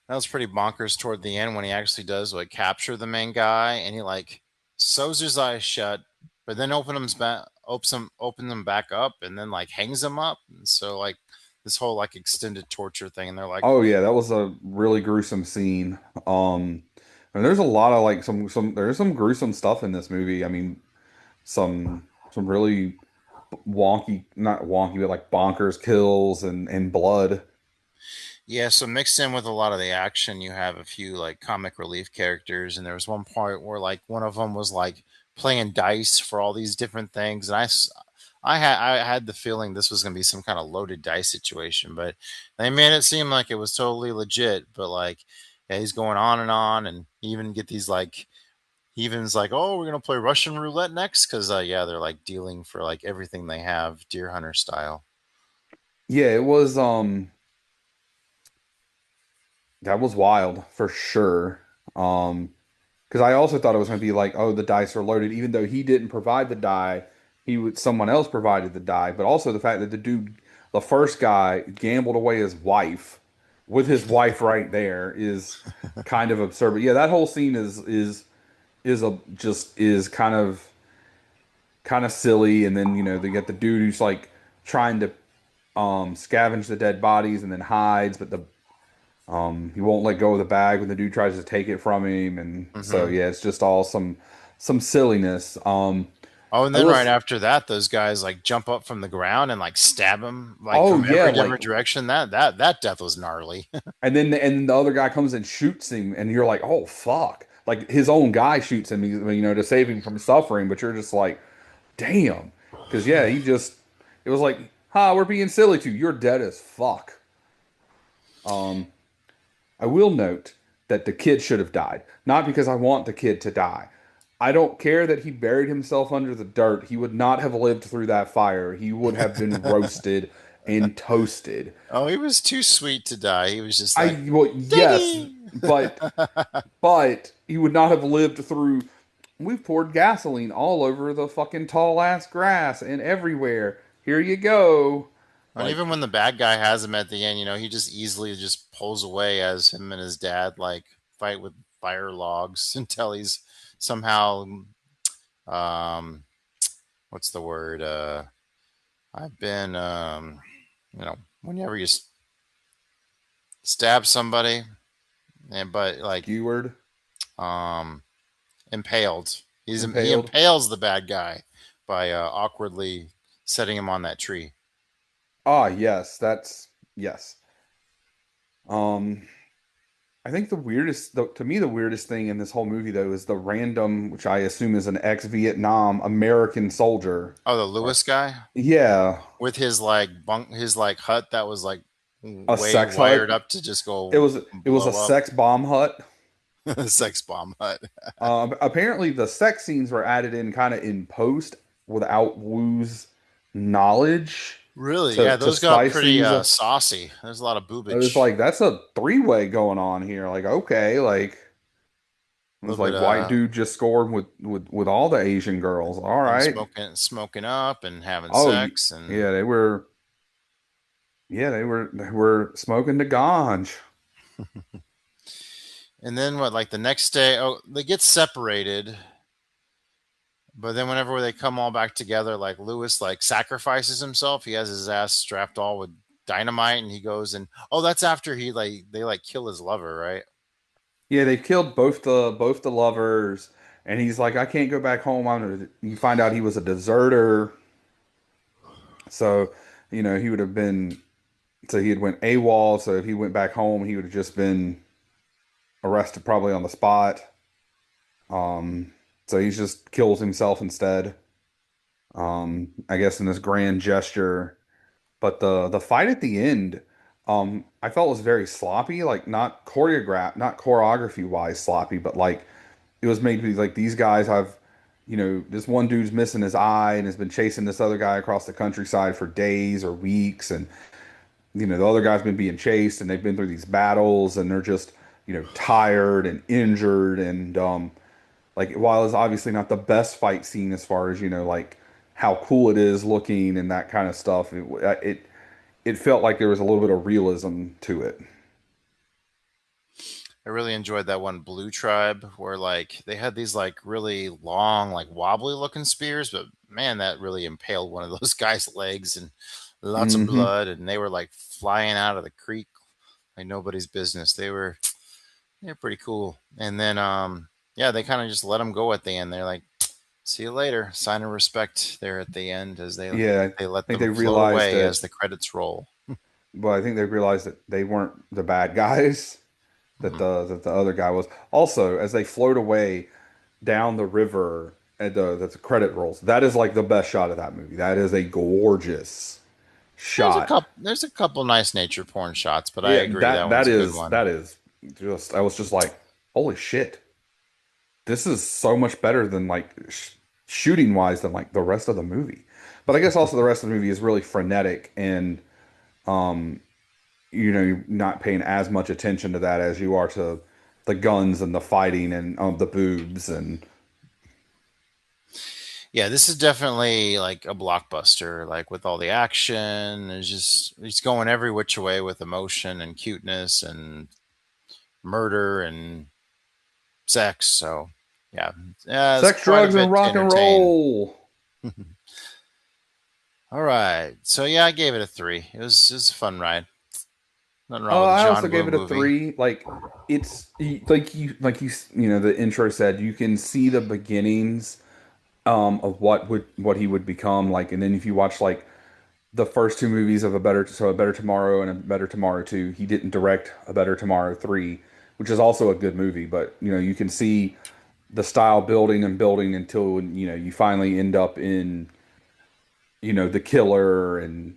[SPEAKER 6] That was pretty bonkers toward the end when he actually does like capture the main guy and he like sews his eyes shut, but then open them back up and then like hangs them up. And so like this whole like extended torture thing, and they're like,
[SPEAKER 5] Oh yeah, that was a really gruesome scene. And there's a lot of, like, some there's some gruesome stuff in this movie. I mean, some really wonky, not wonky, but like bonkers kills and blood.
[SPEAKER 6] yeah. So mixed in with a lot of the action, you have a few like comic relief characters, and there was one part where like one of them was like playing dice for all these different things, and I had the feeling this was going to be some kind of loaded dice situation, but they made it seem like it was totally legit. But like, yeah, he's going on, and you even get these like, he even's like, oh, we're gonna play Russian roulette next because yeah, they're like dealing for like everything they have, Deer Hunter style.
[SPEAKER 5] Yeah, it was that was wild for sure. Because I also thought it was going to be like, oh, the dice are loaded, even though he didn't provide the die, someone else provided the die. But also the fact that the first guy, gambled away his wife, with his wife right there, is kind of absurd. But yeah, that whole scene is a just is kind of silly. And then, they get the dude who's like trying to scavenge the dead bodies and then hides, but the he won't let go of the bag when the dude tries to take it from him, and so
[SPEAKER 6] Hmm.
[SPEAKER 5] yeah, it's just all some silliness.
[SPEAKER 6] Oh, and
[SPEAKER 5] I
[SPEAKER 6] then
[SPEAKER 5] will.
[SPEAKER 6] right after that, those guys like jump up from the ground and like stab him like
[SPEAKER 5] Oh
[SPEAKER 6] from
[SPEAKER 5] yeah,
[SPEAKER 6] every
[SPEAKER 5] like,
[SPEAKER 6] different direction. That death was gnarly.
[SPEAKER 5] and the other guy comes and shoots him, and you're like, oh fuck, like his own guy shoots him, to save him from suffering, but you're just like, damn, because yeah, it was like, ha, we're being silly too. You're dead as fuck. Um, I will note that the kid should have died. Not because I want the kid to die. I don't care that he buried himself under the dirt. He would not have lived through that fire. He would have been roasted and toasted.
[SPEAKER 6] Oh, he was too sweet to die. He was just like,
[SPEAKER 5] Well, yes,
[SPEAKER 6] Diggy!
[SPEAKER 5] but he would not have lived through. We've poured gasoline all over the fucking tall ass grass and everywhere. Here you go.
[SPEAKER 6] And
[SPEAKER 5] Like,
[SPEAKER 6] even when the bad guy has him at the end, he just easily just pulls away as him and his dad like fight with fire logs until he's somehow um what's the word? I've been whenever you stab somebody and but like
[SPEAKER 5] skewered,
[SPEAKER 6] um impaled. He
[SPEAKER 5] impaled.
[SPEAKER 6] impales the bad guy by awkwardly setting him on that tree.
[SPEAKER 5] Ah, yes, that's yes. Um, I think to me, the weirdest thing in this whole movie, though, is the random, which I assume is an ex-Vietnam American soldier.
[SPEAKER 6] Oh, the
[SPEAKER 5] Or,
[SPEAKER 6] Lewis guy
[SPEAKER 5] yeah,
[SPEAKER 6] with his like his like hut that was like
[SPEAKER 5] a
[SPEAKER 6] way
[SPEAKER 5] sex
[SPEAKER 6] wired
[SPEAKER 5] hut.
[SPEAKER 6] up to just
[SPEAKER 5] It
[SPEAKER 6] go
[SPEAKER 5] was it was a
[SPEAKER 6] blow up.
[SPEAKER 5] sex bomb hut.
[SPEAKER 6] Sex bomb hut.
[SPEAKER 5] Apparently, the sex scenes were added in kind of in post without Wu's knowledge
[SPEAKER 6] Really?
[SPEAKER 5] to
[SPEAKER 6] Yeah,
[SPEAKER 5] to
[SPEAKER 6] those got
[SPEAKER 5] spice
[SPEAKER 6] pretty
[SPEAKER 5] things up.
[SPEAKER 6] saucy. There's a lot of
[SPEAKER 5] It was
[SPEAKER 6] boobage.
[SPEAKER 5] like, that's a three-way going on here. Like, okay, like. It
[SPEAKER 6] A
[SPEAKER 5] was
[SPEAKER 6] little bit
[SPEAKER 5] like, white dude just scored with all the Asian girls. All
[SPEAKER 6] them
[SPEAKER 5] right.
[SPEAKER 6] smoking up and having
[SPEAKER 5] Oh,
[SPEAKER 6] sex and
[SPEAKER 5] yeah, they were smoking the ganj.
[SPEAKER 6] then what like the next day, oh, they get separated, but then whenever they come all back together, like Lewis like sacrifices himself. He has his ass strapped all with dynamite and he goes and oh, that's after he like they like kill his lover, right?
[SPEAKER 5] Yeah, they killed both the lovers, and he's like, I can't go back home. You find out he was a deserter, so he would have been. So he had went AWOL. So if he went back home, he would have just been arrested probably on the spot. Um, so he just kills himself instead. I guess in this grand gesture. But the fight at the end, I felt was very sloppy, like not choreographed, not choreography wise sloppy, but like it was made to be like these guys have, this one dude's missing his eye and has been chasing this other guy across the countryside for days or weeks, and the other guy's been being chased and they've been through these battles and they're just, tired and injured and like while it's obviously not the best fight scene as far as, like how cool it is looking and that kind of stuff, it felt like there was a little bit of realism to it.
[SPEAKER 6] I really enjoyed that one Blue Tribe where like they had these like really long, like wobbly looking spears, but man, that really impaled one of those guys' legs and lots of
[SPEAKER 5] Hmm.
[SPEAKER 6] blood, and they were like flying out of the creek like nobody's business. They're pretty cool. And then yeah, they kind of just let them go at the end. They're like, see you later. Sign of respect there at the end as
[SPEAKER 5] Yeah, I
[SPEAKER 6] they let
[SPEAKER 5] think they
[SPEAKER 6] them float
[SPEAKER 5] realized
[SPEAKER 6] away
[SPEAKER 5] that,
[SPEAKER 6] as the credits roll.
[SPEAKER 5] but I think they realized that they weren't the bad guys, that
[SPEAKER 6] Mhm.
[SPEAKER 5] the other guy was. Also, as they float away down the river and the credit rolls, that is like the best shot of that movie. That is a gorgeous shot.
[SPEAKER 6] There's a couple nice nature porn shots, but I
[SPEAKER 5] Yeah,
[SPEAKER 6] agree that
[SPEAKER 5] that
[SPEAKER 6] one's
[SPEAKER 5] that
[SPEAKER 6] a good
[SPEAKER 5] is
[SPEAKER 6] one.
[SPEAKER 5] that is just I was just like, holy shit. This is so much better than like shooting wise than like the rest of the movie. But I guess also the rest of the movie is really frenetic and um you're not paying as much attention to that as you are to the guns and the fighting and the boobs and
[SPEAKER 6] Yeah, this is definitely like a blockbuster, like with all the action. It's going every which way with emotion and cuteness and murder and sex. So yeah, yeah, it's
[SPEAKER 5] sex,
[SPEAKER 6] quite a
[SPEAKER 5] drugs, and
[SPEAKER 6] bit to
[SPEAKER 5] rock and
[SPEAKER 6] entertain.
[SPEAKER 5] roll.
[SPEAKER 6] All right, so yeah, I gave it a 3. It was a fun ride. Nothing wrong with a
[SPEAKER 5] I
[SPEAKER 6] John
[SPEAKER 5] also
[SPEAKER 6] Woo
[SPEAKER 5] gave it a
[SPEAKER 6] movie.
[SPEAKER 5] 3. Like the intro said, you can see the beginnings of what he would become like, and then if you watch like the first two movies of a Better Tomorrow and a Better Tomorrow 2, he didn't direct a Better Tomorrow 3, which is also a good movie, but you can see the style building and building until you finally end up in the killer and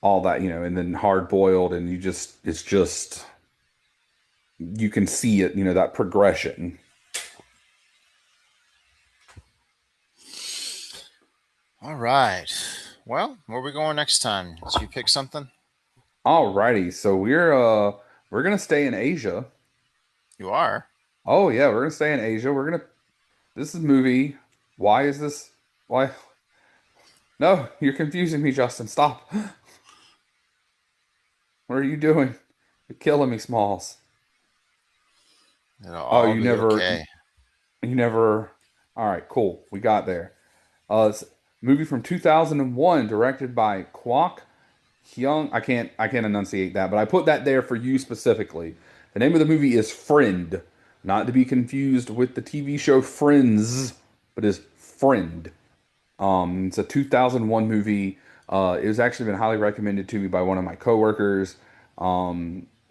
[SPEAKER 5] all that, and then hard boiled, and it's just you can see it, that progression.
[SPEAKER 6] All right. Well, where are we going next time? So you pick something?
[SPEAKER 5] Alrighty, so we're gonna stay in Asia.
[SPEAKER 6] You are.
[SPEAKER 5] Oh yeah, we're gonna stay in Asia. This is movie. Why is this? Why? No, you're confusing me, Justin. Stop. What are you doing? You're killing me, Smalls.
[SPEAKER 6] It'll
[SPEAKER 5] Oh,
[SPEAKER 6] all be okay.
[SPEAKER 5] you never. All right, cool. We got there. It's a movie from 2001, directed by Kwok Hyung. I can't enunciate that, but I put that there for you specifically. The name of the movie is Friend, not to be confused with the TV show Friends, but is Friend. It's a 2001 movie. It was actually been highly recommended to me by one of my coworkers.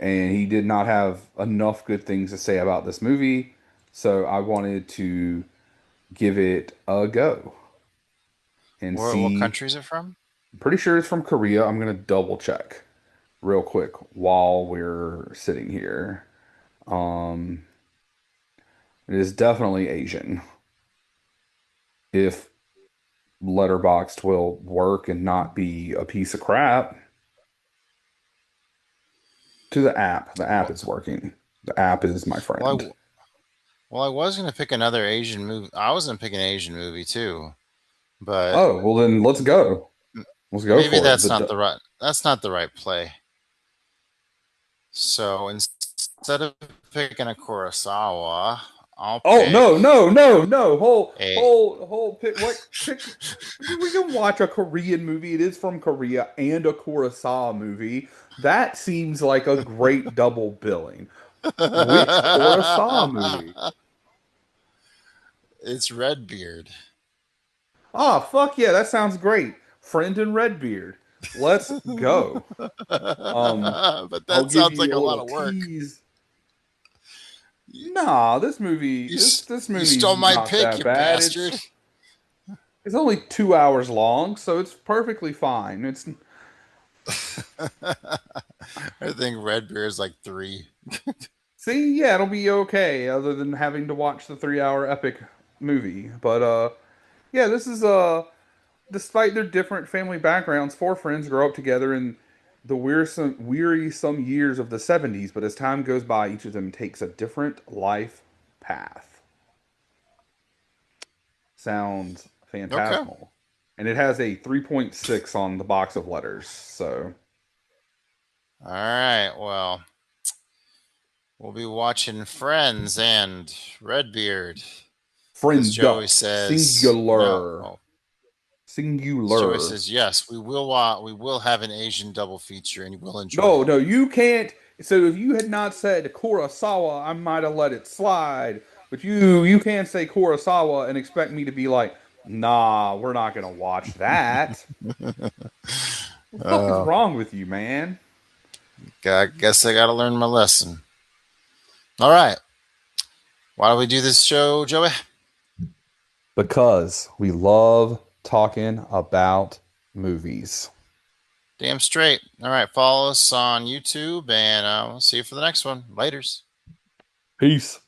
[SPEAKER 5] And he did not have enough good things to say about this movie, so I wanted to give it a go and
[SPEAKER 6] What
[SPEAKER 5] see.
[SPEAKER 6] country is it from?
[SPEAKER 5] I'm pretty sure it's from Korea. I'm gonna double check real quick while we're sitting here. Um, it is definitely Asian. If Letterboxd will work and not be a piece of crap. To the app. The app
[SPEAKER 6] Well,
[SPEAKER 5] is working. The app is my friend.
[SPEAKER 6] well, I was gonna pick another Asian movie. I was gonna pick an Asian movie too, but
[SPEAKER 5] Oh, well then let's go. Let's go
[SPEAKER 6] maybe
[SPEAKER 5] for it. The
[SPEAKER 6] that's not the right play. So instead of picking a Kurosawa, I'll
[SPEAKER 5] Oh
[SPEAKER 6] pick
[SPEAKER 5] no.
[SPEAKER 6] a.
[SPEAKER 5] Pick what pick we can watch a Korean movie. It is from Korea and a Kurosawa movie. That seems like a great double billing. Which Kurosawa movie?
[SPEAKER 6] It's Redbeard.
[SPEAKER 5] Ah, fuck yeah, that sounds great. Friend and Redbeard. Let's go. Um,
[SPEAKER 6] But
[SPEAKER 5] I'll
[SPEAKER 6] that
[SPEAKER 5] give
[SPEAKER 6] sounds like
[SPEAKER 5] you a
[SPEAKER 6] a lot
[SPEAKER 5] little
[SPEAKER 6] of work.
[SPEAKER 5] tease. Nah, this movie,
[SPEAKER 6] You,
[SPEAKER 5] this
[SPEAKER 6] you
[SPEAKER 5] movie's
[SPEAKER 6] stole my
[SPEAKER 5] not
[SPEAKER 6] pick,
[SPEAKER 5] that
[SPEAKER 6] you
[SPEAKER 5] bad.
[SPEAKER 6] bastard.
[SPEAKER 5] It's only 2 hours long, so it's perfectly fine. It's
[SPEAKER 6] I think Redbeard is like 3.
[SPEAKER 5] see, yeah, it'll be okay, other than having to watch the 3 hour epic movie. But yeah, this is despite their different family backgrounds, four friends grow up together in the wearisome years of the 70s, but as time goes by, each of them takes a different life path. Sounds
[SPEAKER 6] Okay.
[SPEAKER 5] phantasmal. And it has a 3.6 on the box of letters. So,
[SPEAKER 6] All right. Well, we'll be watching Friends and Redbeard. As
[SPEAKER 5] friend,
[SPEAKER 6] Joey says, no.
[SPEAKER 5] singular,
[SPEAKER 6] Oh, as Joey
[SPEAKER 5] singular.
[SPEAKER 6] says, yes, we will have an Asian double feature, and you will enjoy
[SPEAKER 5] No,
[SPEAKER 6] it.
[SPEAKER 5] no, you can't. So if you had not said Kurosawa, I might have let it slide. But you can't say Kurosawa and expect me to be like, nah, we're not gonna watch that. What the fuck is
[SPEAKER 6] Uh,
[SPEAKER 5] wrong with you, man?
[SPEAKER 6] I guess I got to learn my lesson. All right. Why do we do this show, Joey?
[SPEAKER 5] Because we love talking about movies.
[SPEAKER 6] Damn straight. All right. Follow us on YouTube, and we'll see you for the next one. Laters.
[SPEAKER 5] Peace.